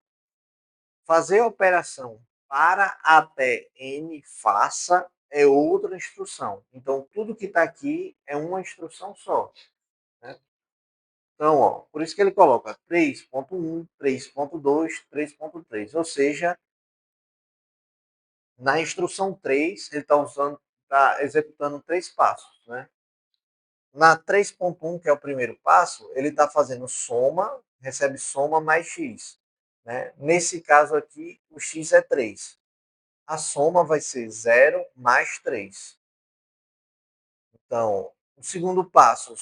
fazer a operação para até n faça é outra instrução. Então, tudo que está aqui é uma instrução só. Né? Então, ó, por isso que ele coloca 3.1, 3.2, 3.3. Ou seja, na instrução 3, ele está executando 3 passos. Né? Na 3.1, que é o primeiro passo, ele está fazendo soma recebe soma mais x. Né? Nesse caso aqui, o x é 3. A soma vai ser 0 mais 3. Então, o segundo passo,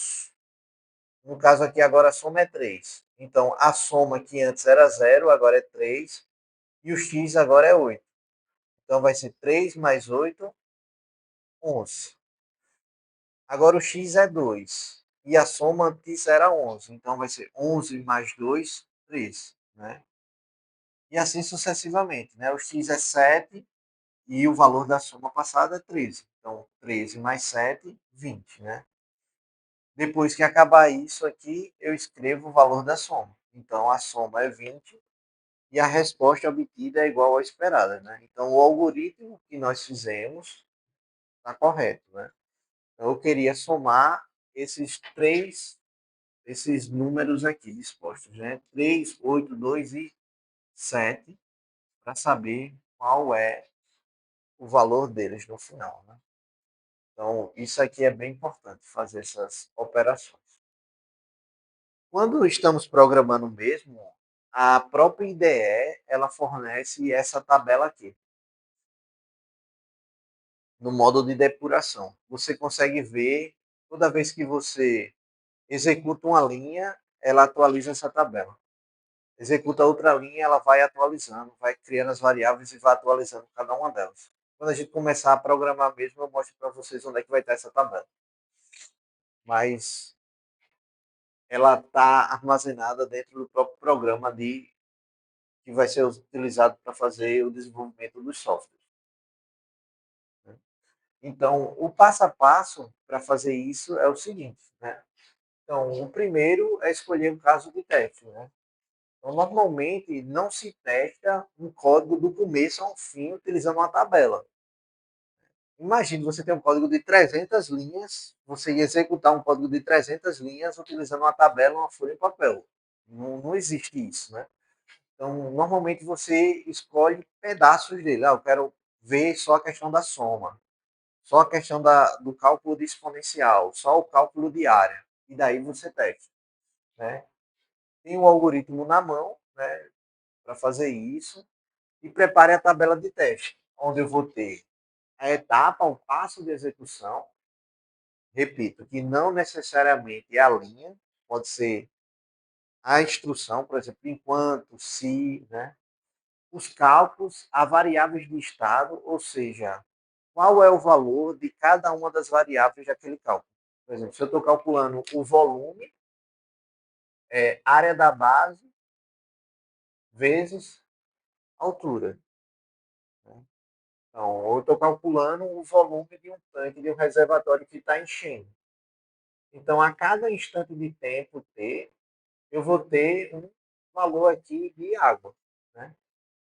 no caso aqui agora a soma é 3. Então, a soma que antes era 0, agora é 3. E o x agora é 8. Então, vai ser 3 mais 8, 11. Agora o x é 2. E a soma antes era 11. Então, vai ser 11 mais 2, 13. Né? E assim sucessivamente. Né? O x é 7 e o valor da soma passada é 13. Então, 13 mais 7, 20. Né? Depois que acabar isso aqui, eu escrevo o valor da soma. Então, a soma é 20 e a resposta obtida é igual à esperada. Né? Então, o algoritmo que nós fizemos está correto. Né? Então, eu queria somar esses números aqui dispostos. Né? 3, 8, 2 e 7, para saber qual é o valor deles no final. Né? Então, isso aqui é bem importante, fazer essas operações. Quando estamos programando mesmo, a própria IDE ela fornece essa tabela aqui, no modo de depuração. Você consegue ver, toda vez que você executa uma linha, ela atualiza essa tabela. Executa outra linha, ela vai atualizando, vai criando as variáveis e vai atualizando cada uma delas. Quando a gente começar a programar mesmo, eu mostro para vocês onde é que vai estar essa tabela. Mas ela está armazenada dentro do próprio programa que vai ser utilizado para fazer o desenvolvimento dos softwares. Né? Então, o passo a passo para fazer isso é o seguinte. Né? Então, o primeiro é escolher um caso de teste. Né? Então, normalmente, não se testa um código do começo ao fim utilizando uma tabela. Imagine, você tem um código de 300 linhas, você ia executar um código de 300 linhas utilizando uma tabela, uma folha de papel. Não existe isso, né? Então, normalmente você escolhe pedaços dele. Eu quero ver só a questão da soma, só a questão do cálculo de exponencial, só o cálculo de área. E daí você testa. Né? Tem o algoritmo na mão, né, para fazer isso, e prepare a tabela de teste, onde eu vou ter a etapa, o passo de execução. Repito, que não necessariamente é a linha, pode ser a instrução, por exemplo, enquanto, se, né? Os cálculos a variáveis de estado, ou seja, qual é o valor de cada uma das variáveis daquele cálculo. Por exemplo, se eu estou calculando o volume, área da base vezes altura. Né? Então, eu estou calculando o volume de um tanque de um reservatório que está enchendo. Então, a cada instante de tempo t, eu vou ter um valor aqui de água. Né?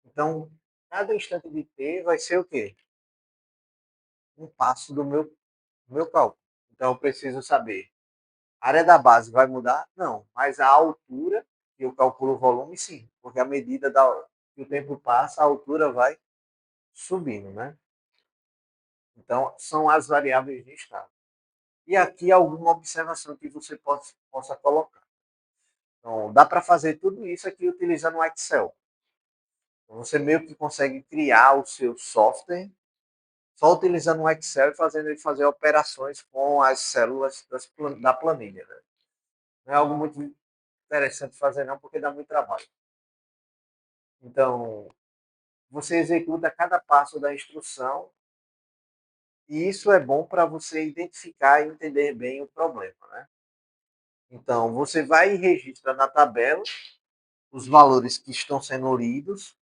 Então, cada instante de t vai ser o quê? Um passo do meu cálculo. Então, eu preciso saber. A área da base vai mudar? Não. Mas a altura, que eu calculo o volume, sim. Porque à medida que o tempo passa, a altura vai subindo. Né? Então, são as variáveis de estado. E aqui alguma observação que você possa colocar. Então, dá para fazer tudo isso aqui utilizando o Excel. Então, você meio que consegue criar o seu software só utilizando o Excel e fazendo ele fazer operações com as células da planilha. Né? Não é algo muito interessante fazer não, porque dá muito trabalho. Então, você executa cada passo da instrução e isso é bom para você identificar e entender bem o problema. Né? Então, você vai e registra na tabela os valores que estão sendo lidos,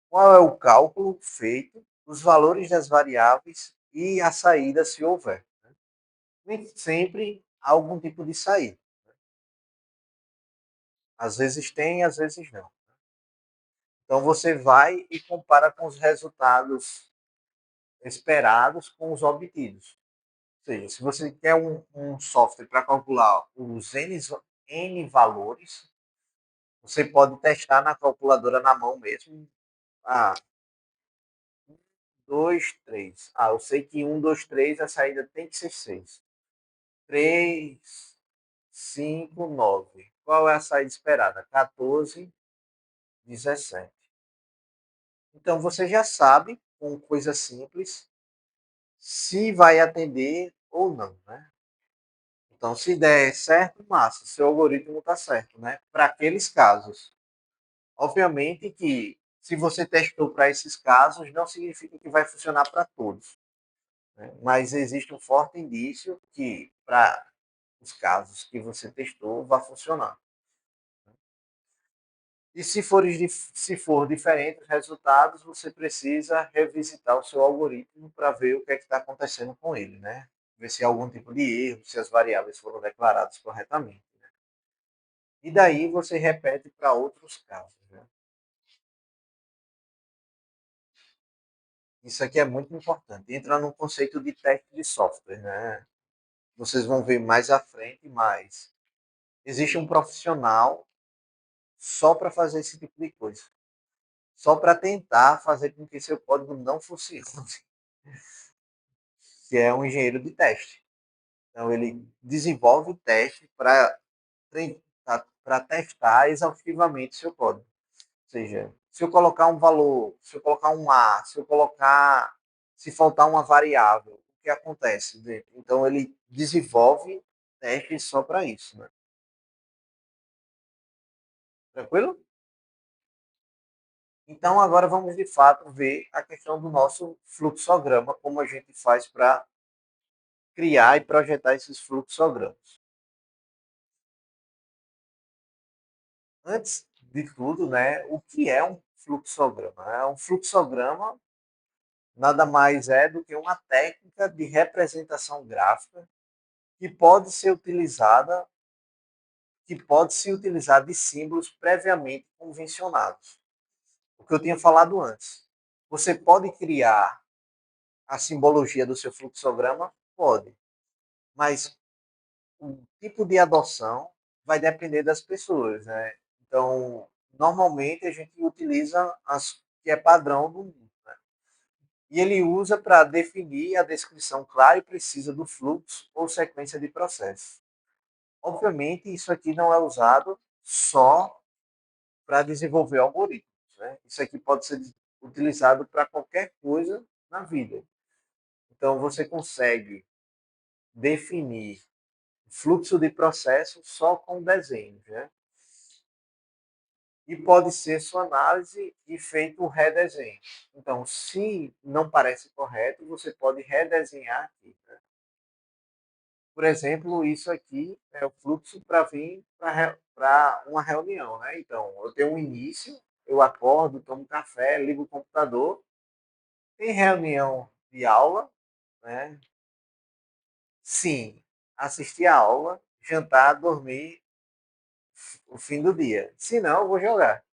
qual é o cálculo feito, os valores das variáveis e a saída, se houver. Né? Nem sempre há algum tipo de saída. Às vezes tem, às vezes não. Então você vai e compara com os resultados esperados com os obtidos. Ou seja, se você quer um software para calcular os N valores, você pode testar na calculadora na mão mesmo. Ah, 2, 3. Ah, eu sei que 1, 2, 3, a saída tem que ser 6. 3, 5, 9. Qual é a saída esperada? 14, 17. Então você já sabe, com coisa simples, se vai atender ou não, né? Então, se der certo, massa, seu algoritmo está certo, né? Para aqueles casos. Obviamente que se você testou para esses casos, não significa que vai funcionar para todos, né? Mas existe um forte indício que para os casos que você testou, vai funcionar. E se for diferente os resultados, você precisa revisitar o seu algoritmo para ver o que é que está acontecendo com ele, né? Ver se há algum tipo de erro, se as variáveis foram declaradas corretamente. E daí você repete para outros casos. Né? Isso aqui é muito importante. Entra no conceito de teste de software. Né? Vocês vão ver mais à frente, mas existe um profissional só para fazer esse tipo de coisa. Só para tentar fazer com que seu código não funcione. Que é um engenheiro de teste. Então, ele desenvolve teste para testar exaustivamente seu código. Ou seja, se eu colocar um valor, se eu colocar um A, se faltar uma variável, o que acontece? Então, ele desenvolve testes só para isso. Né? Tranquilo? Então, agora vamos de fato ver a questão do nosso fluxograma, como a gente faz para criar e projetar esses fluxogramas. Antes de tudo, né, o que é um fluxograma? Um fluxograma nada mais é do que uma técnica de representação gráfica que pode ser utilizada, que pode se utilizar de símbolos previamente convencionados. O que eu tinha falado antes. Você pode criar a simbologia do seu fluxograma? Pode. Mas o tipo de adoção vai depender das pessoas, né? Então, normalmente a gente utiliza as que é padrão do mundo, né? E ele usa para definir a descrição clara e precisa do fluxo ou sequência de processos. Obviamente, isso aqui não é usado só para desenvolver algoritmos, né? Isso aqui pode ser utilizado para qualquer coisa na vida. Então, você consegue definir fluxo de processo só com desenhos, né? E pode ser sua análise e feito um redesenho. Então, se não parece correto, você pode redesenhar aqui. Né? Por exemplo, isso aqui é o fluxo para vir para uma reunião. Né? Então, eu tenho um início, eu acordo, tomo café, ligo o computador, tem reunião de aula, né? Sim, assistir a aula, jantar, dormir, o fim do dia. Se não, eu vou jogar.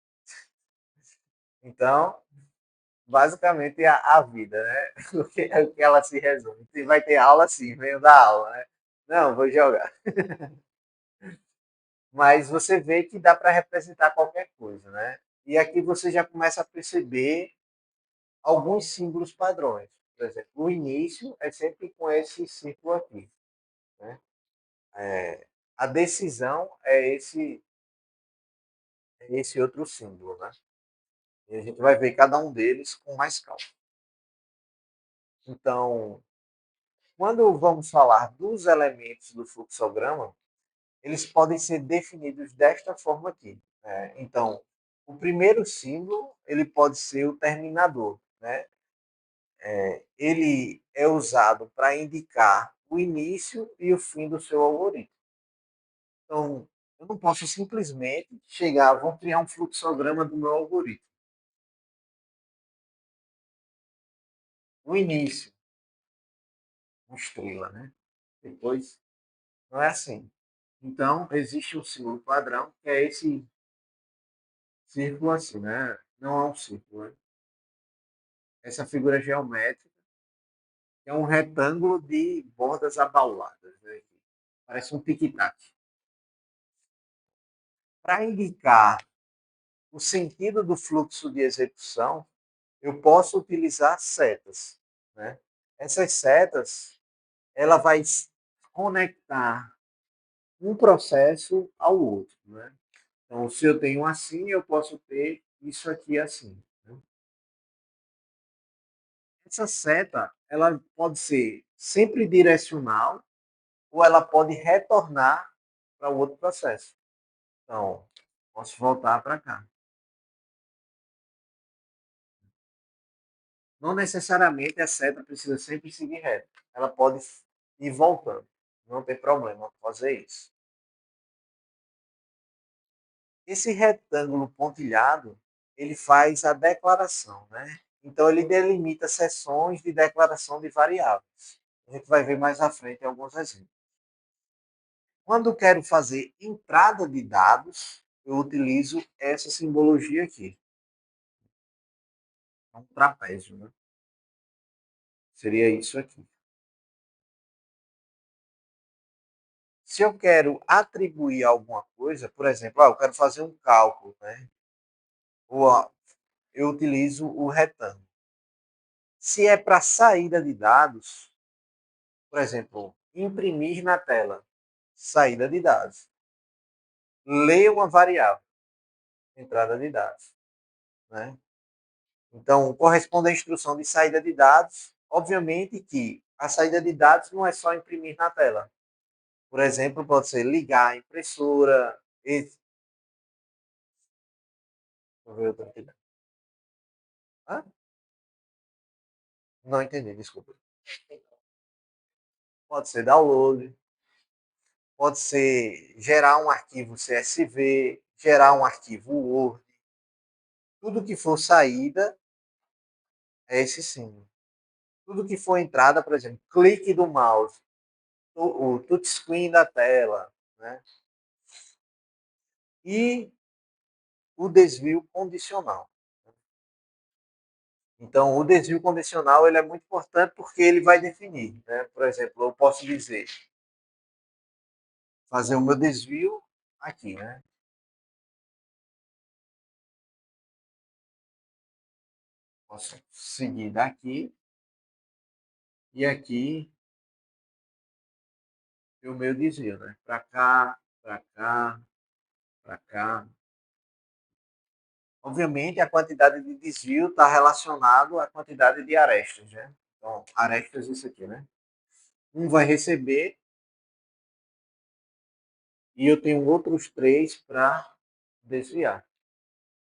Então, basicamente a vida, né? O que ela se resume. Se vai ter aula, sim, venho da aula, né? Não, vou jogar. Mas você vê que dá para representar qualquer coisa, né? E aqui você já começa a perceber alguns símbolos padrões. Por exemplo, o início é sempre com esse círculo aqui, né? A decisão é esse outro símbolo, né? E a gente vai ver cada um deles com mais calma. Então, quando vamos falar dos elementos do fluxograma, eles podem ser definidos desta forma aqui. Né? Então, o primeiro símbolo ele pode ser o terminador. Né? Ele é usado para indicar o início e o fim do seu algoritmo. Então, eu não posso simplesmente chegar, vou criar um fluxograma do meu algoritmo. O início, uma estrela, né? Depois, não é assim. Então, existe um símbolo padrão, que é esse círculo assim, né? Não é um círculo, né? Essa figura geométrica é um retângulo de bordas abauladas. Né? Parece um tic-tac. Para indicar o sentido do fluxo de execução, eu posso utilizar setas. Né? Essas setas, ela vai conectar um processo ao outro, né? Então, se eu tenho assim, eu posso ter isso aqui assim, né? Essa seta, ela pode ser sempre direcional ou ela pode retornar para o outro processo. Então, posso voltar para cá. Não necessariamente a seta precisa sempre seguir reta. Ela pode ir voltando. Não tem problema fazer isso. Esse retângulo pontilhado, ele faz a declaração, né? Então, ele delimita seções de declaração de variáveis. A gente vai ver mais à frente alguns exemplos. Quando eu quero fazer entrada de dados, eu utilizo essa simbologia aqui. É um trapézio, né? Seria isso aqui. Se eu quero atribuir alguma coisa, por exemplo, eu quero fazer um cálculo, né? Ou eu utilizo o retângulo. Se é para saída de dados, por exemplo, imprimir na tela, saída de dados. Ler uma variável, entrada de dados, né? Então, corresponde à instrução de saída de dados. Obviamente que a saída de dados não é só imprimir na tela. Por exemplo, pode ser ligar a impressora. Deixa eu ver outra aqui. Hã? Não entendi, desculpa. Pode ser download, pode ser gerar um arquivo CSV, gerar um arquivo Word. Tudo que for saída é esse símbolo. Tudo que for entrada, por exemplo, clique do mouse, o touchscreen da tela, né? E o desvio condicional. Então, o desvio condicional ele é muito importante porque ele vai definir. Né? Por exemplo, eu posso dizer, fazer o meu desvio aqui. Né? Posso seguir daqui e aqui o meu desvio. Né? Para cá, para cá, para cá. Obviamente, a quantidade de desvio está relacionado à quantidade de arestas. Né? Então, arestas, isso aqui. Né? Um vai receber e eu tenho outros três para desviar.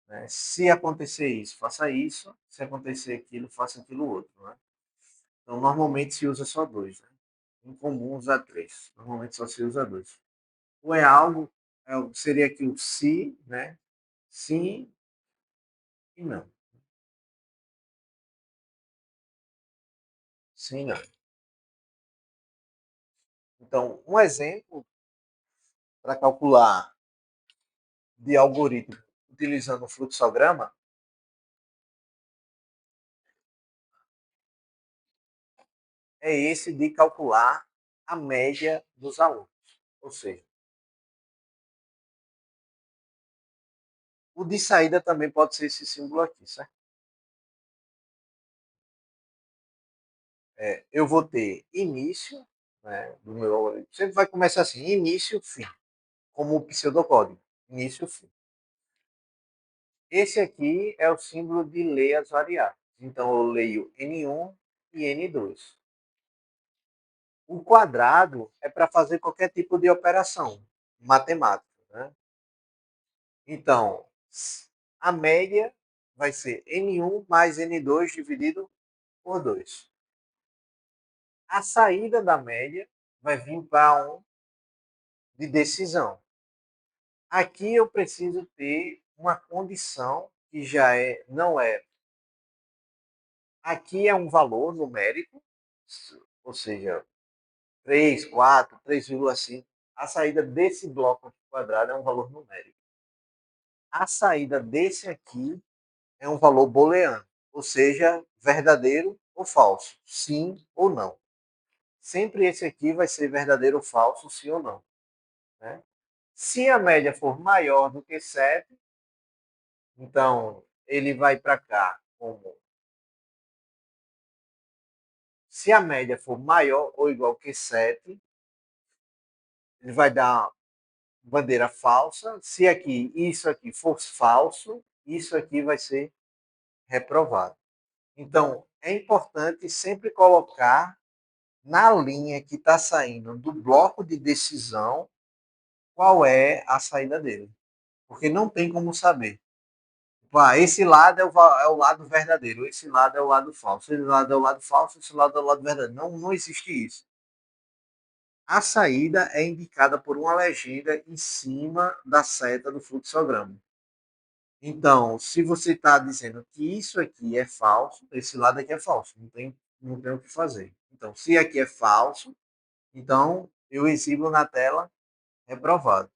Né? Se acontecer isso, faça isso. Se acontecer aquilo, faça aquilo outro. Né? Então, normalmente se usa só dois. Né? Incomum usar três. Normalmente só se usa dois. Ou é algo, seria aqui o se, né? Sim e não. Sim e não. Então, um exemplo para calcular de algoritmo utilizando o fluxograma é esse de calcular a média dos alunos. Ou seja, o de saída também pode ser esse símbolo aqui, certo? Eu vou ter início, né, do meu algoritmo. Sempre vai começar assim, início, fim, como o pseudocódigo, início, fim. Esse aqui é o símbolo de ler as variáveis. Então, eu leio N1 e N2. O quadrado é para fazer qualquer tipo de operação matemática. Né? Então, a média vai ser N1 mais N2 dividido por 2. A saída da média vai vir para um de decisão. Aqui eu preciso ter uma condição que já não é. Aqui é um valor numérico, ou seja, 3, 4, 3,5. A saída desse bloco quadrado é um valor numérico. A saída desse aqui é um valor booleano, ou seja, verdadeiro ou falso, sim ou não. Sempre esse aqui vai ser verdadeiro ou falso, sim ou não. Né? Se a média for maior do que 7, então ele vai para cá como se a média for maior ou igual que 7, ele vai dar bandeira falsa. Se aqui isso aqui for falso, isso aqui vai ser reprovado. Então, é importante sempre colocar na linha que está saindo do bloco de decisão qual é a saída dele. Porque não tem como saber. Esse lado é o lado verdadeiro, esse lado é o lado falso, esse lado é o lado falso, esse lado é o lado verdadeiro. Não, não existe isso. A saída é indicada por uma legenda em cima da seta do fluxograma. Então, se você está dizendo que isso aqui é falso, esse lado aqui é falso, não tem o que fazer. Então, se aqui é falso, então eu exibo na tela reprovado.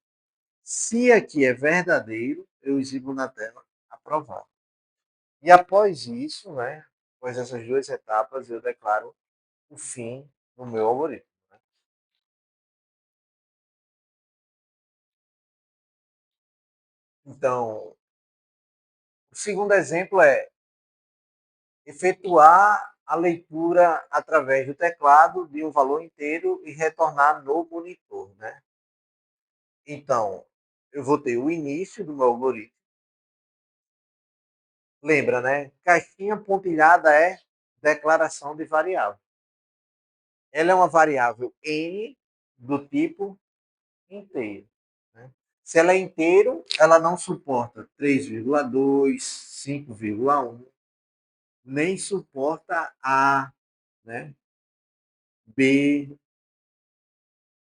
Se aqui é verdadeiro, eu exibo na tela aprovado. E após isso, né, após essas duas etapas, eu declaro o fim do meu algoritmo. Né? Então, o segundo exemplo é efetuar a leitura através do teclado de um valor inteiro e retornar no monitor. Né? Então, eu vou ter o início do meu algoritmo. Lembra, né? Caixinha pontilhada é declaração de variável. Ela é uma variável n do tipo inteiro. Né? Se ela é inteiro, ela não suporta 3,2, 5,1, nem suporta A, né? B,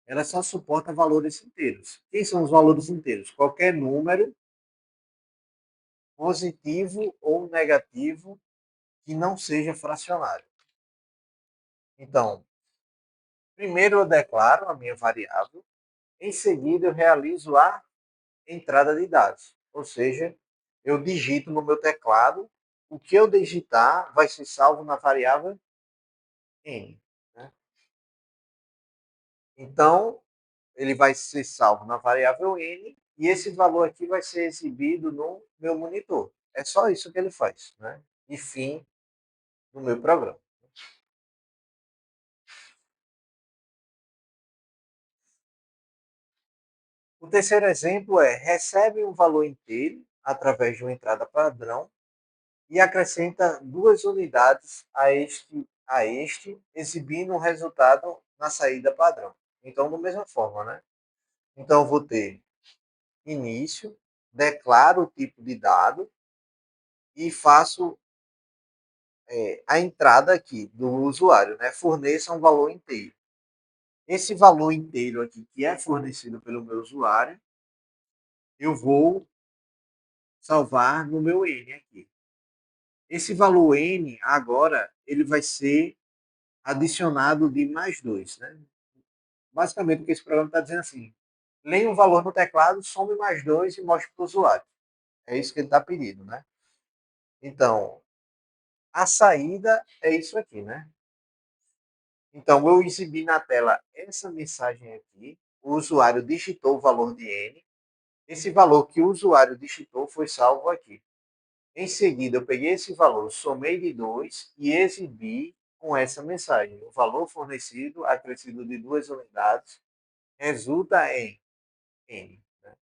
ela só suporta valores inteiros. Quem são os valores inteiros? Qualquer número positivo ou negativo que não seja fracionário. Então, primeiro eu declaro a minha variável, em seguida eu realizo a entrada de dados. Ou seja, eu digito no meu teclado, o que eu digitar vai ser salvo na variável n. Né? Então, ele vai ser salvo na variável n e esse valor aqui vai ser exibido no meu monitor. É só isso que ele faz. Né? E fim do meu programa. O terceiro exemplo é recebe um valor inteiro através de uma entrada padrão e acrescenta 2 unidades a este, exibindo um resultado na saída padrão. Então, da mesma forma, né? Então, eu vou ter início, declaro o tipo de dado e faço a entrada aqui do usuário, né? Forneça um valor inteiro. Esse valor inteiro aqui, que é fornecido pelo meu usuário, eu vou salvar no meu N aqui. Esse valor N, agora, ele vai ser adicionado de mais 2. Né? Basicamente, o que esse programa está dizendo assim, leia um valor no teclado, some mais 2 e mostre para o usuário. É isso que ele está pedindo, né? Então, a saída é isso aqui, né? Então, eu exibi na tela essa mensagem aqui, o usuário digitou o valor de N, esse valor que o usuário digitou foi salvo aqui. Em seguida, eu peguei esse valor, somei de 2 e exibi com essa mensagem. O valor fornecido, acrescido de 2 unidades, resulta em N. Né?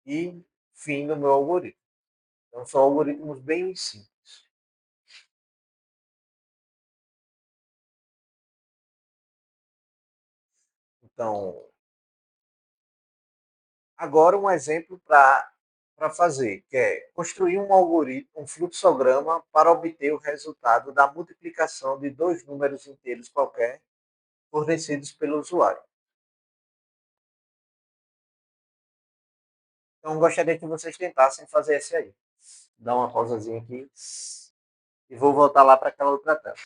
E fim do meu algoritmo. Então, são algoritmos bem simples. Então, agora um exemplo para fazer, que é construir um algoritmo, um fluxograma para obter o resultado da multiplicação de dois números inteiros qualquer fornecidos pelo usuário. Então, gostaria que vocês tentassem fazer esse aí. Dá uma pausazinha aqui e vou voltar lá para aquela outra tela.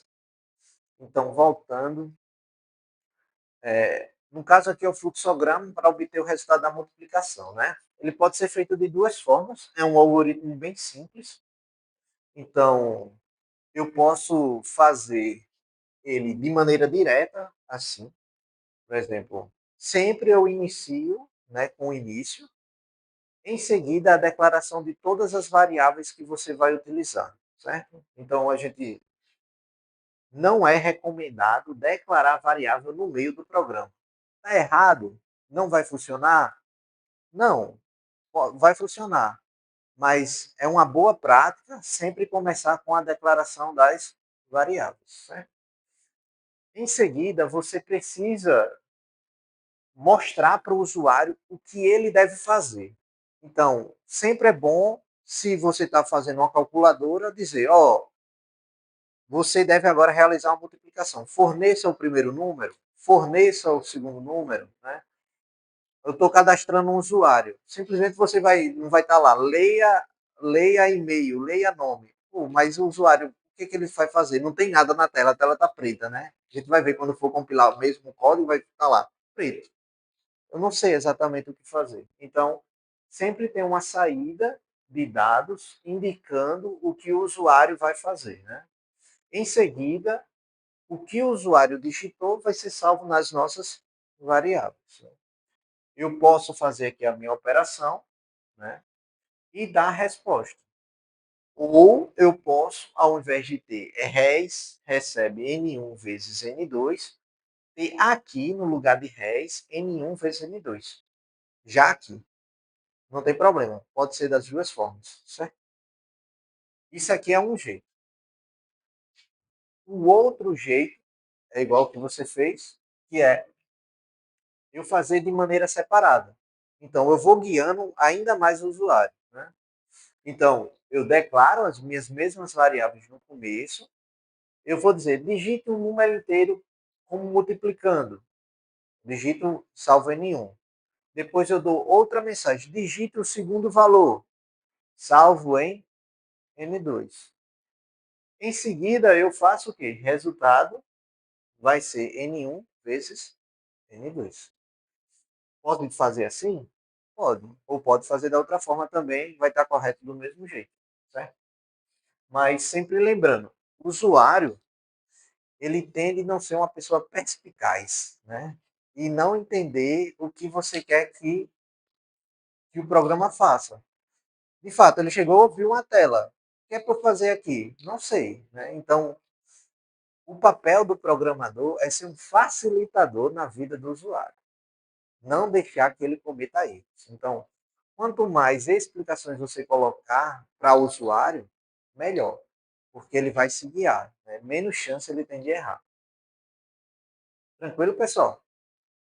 Então, voltando, no caso aqui é o fluxograma para obter o resultado da multiplicação, né? Ele pode ser feito de duas formas. É um algoritmo bem simples. Então, eu posso fazer ele de maneira direta, assim. Por exemplo, sempre eu inicio, né, com o início. Em seguida, a declaração de todas as variáveis que você vai utilizar, certo? Então, a gente não é recomendado declarar variável no meio do programa. Está errado? Não vai funcionar? Não, vai funcionar. Mas é uma boa prática sempre começar com a declaração das variáveis. Certo? Em seguida, você precisa mostrar para o usuário o que ele deve fazer. Então, sempre é bom, se você está fazendo uma calculadora, dizer, ó, você deve agora realizar uma multiplicação. Forneça o primeiro número, forneça o segundo número, né? Eu estou cadastrando um usuário. Simplesmente você não vai estar lá, leia e-mail, leia nome. Pô, mas o usuário, o que, que ele vai fazer? Não tem nada na tela, a tela está preta, né? A gente vai ver quando for compilar o mesmo código, vai estar lá, preto. Eu não sei exatamente o que fazer. Então, sempre tem uma saída de dados indicando o que o usuário vai fazer, né? Em seguida, o que o usuário digitou vai ser salvo nas nossas variáveis. Eu posso fazer aqui a minha operação, né, e dar a resposta. Ou eu posso, ao invés de ter res recebe N1 vezes N2, ter aqui, no lugar de res, N1 vezes N2. Já aqui. Não tem problema. Pode ser das duas formas, certo? Isso aqui é um jeito. O outro jeito é igual ao que você fez, que é eu fazer de maneira separada. Então, eu vou guiando ainda mais o usuário. Né? Então, eu declaro as minhas mesmas variáveis no começo. Eu vou dizer, digite um número inteiro como multiplicando. Digito salvo N1. Depois eu dou outra mensagem. Digite o segundo valor. Salvo em N2. Em seguida, eu faço o quê? Resultado vai ser N1 vezes N2. Pode fazer assim? Pode. Ou pode fazer da outra forma também, vai estar correto do mesmo jeito. Certo? Mas sempre lembrando, o usuário, ele tende a não ser uma pessoa perspicaz, né? E não entender o que você quer que o programa faça. De fato, ele chegou, viu uma tela. O que é para eu fazer aqui? Não sei. Né? Então, o papel do programador é ser um facilitador na vida do usuário. Não deixar que ele cometa erros. Então, quanto mais explicações você colocar para o usuário, melhor. Porque ele vai se guiar. Né? Menos chance ele tem de errar. Tranquilo, pessoal?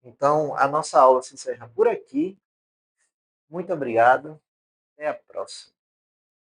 Então, a nossa aula se encerra por aqui. Muito obrigado. Até a próxima.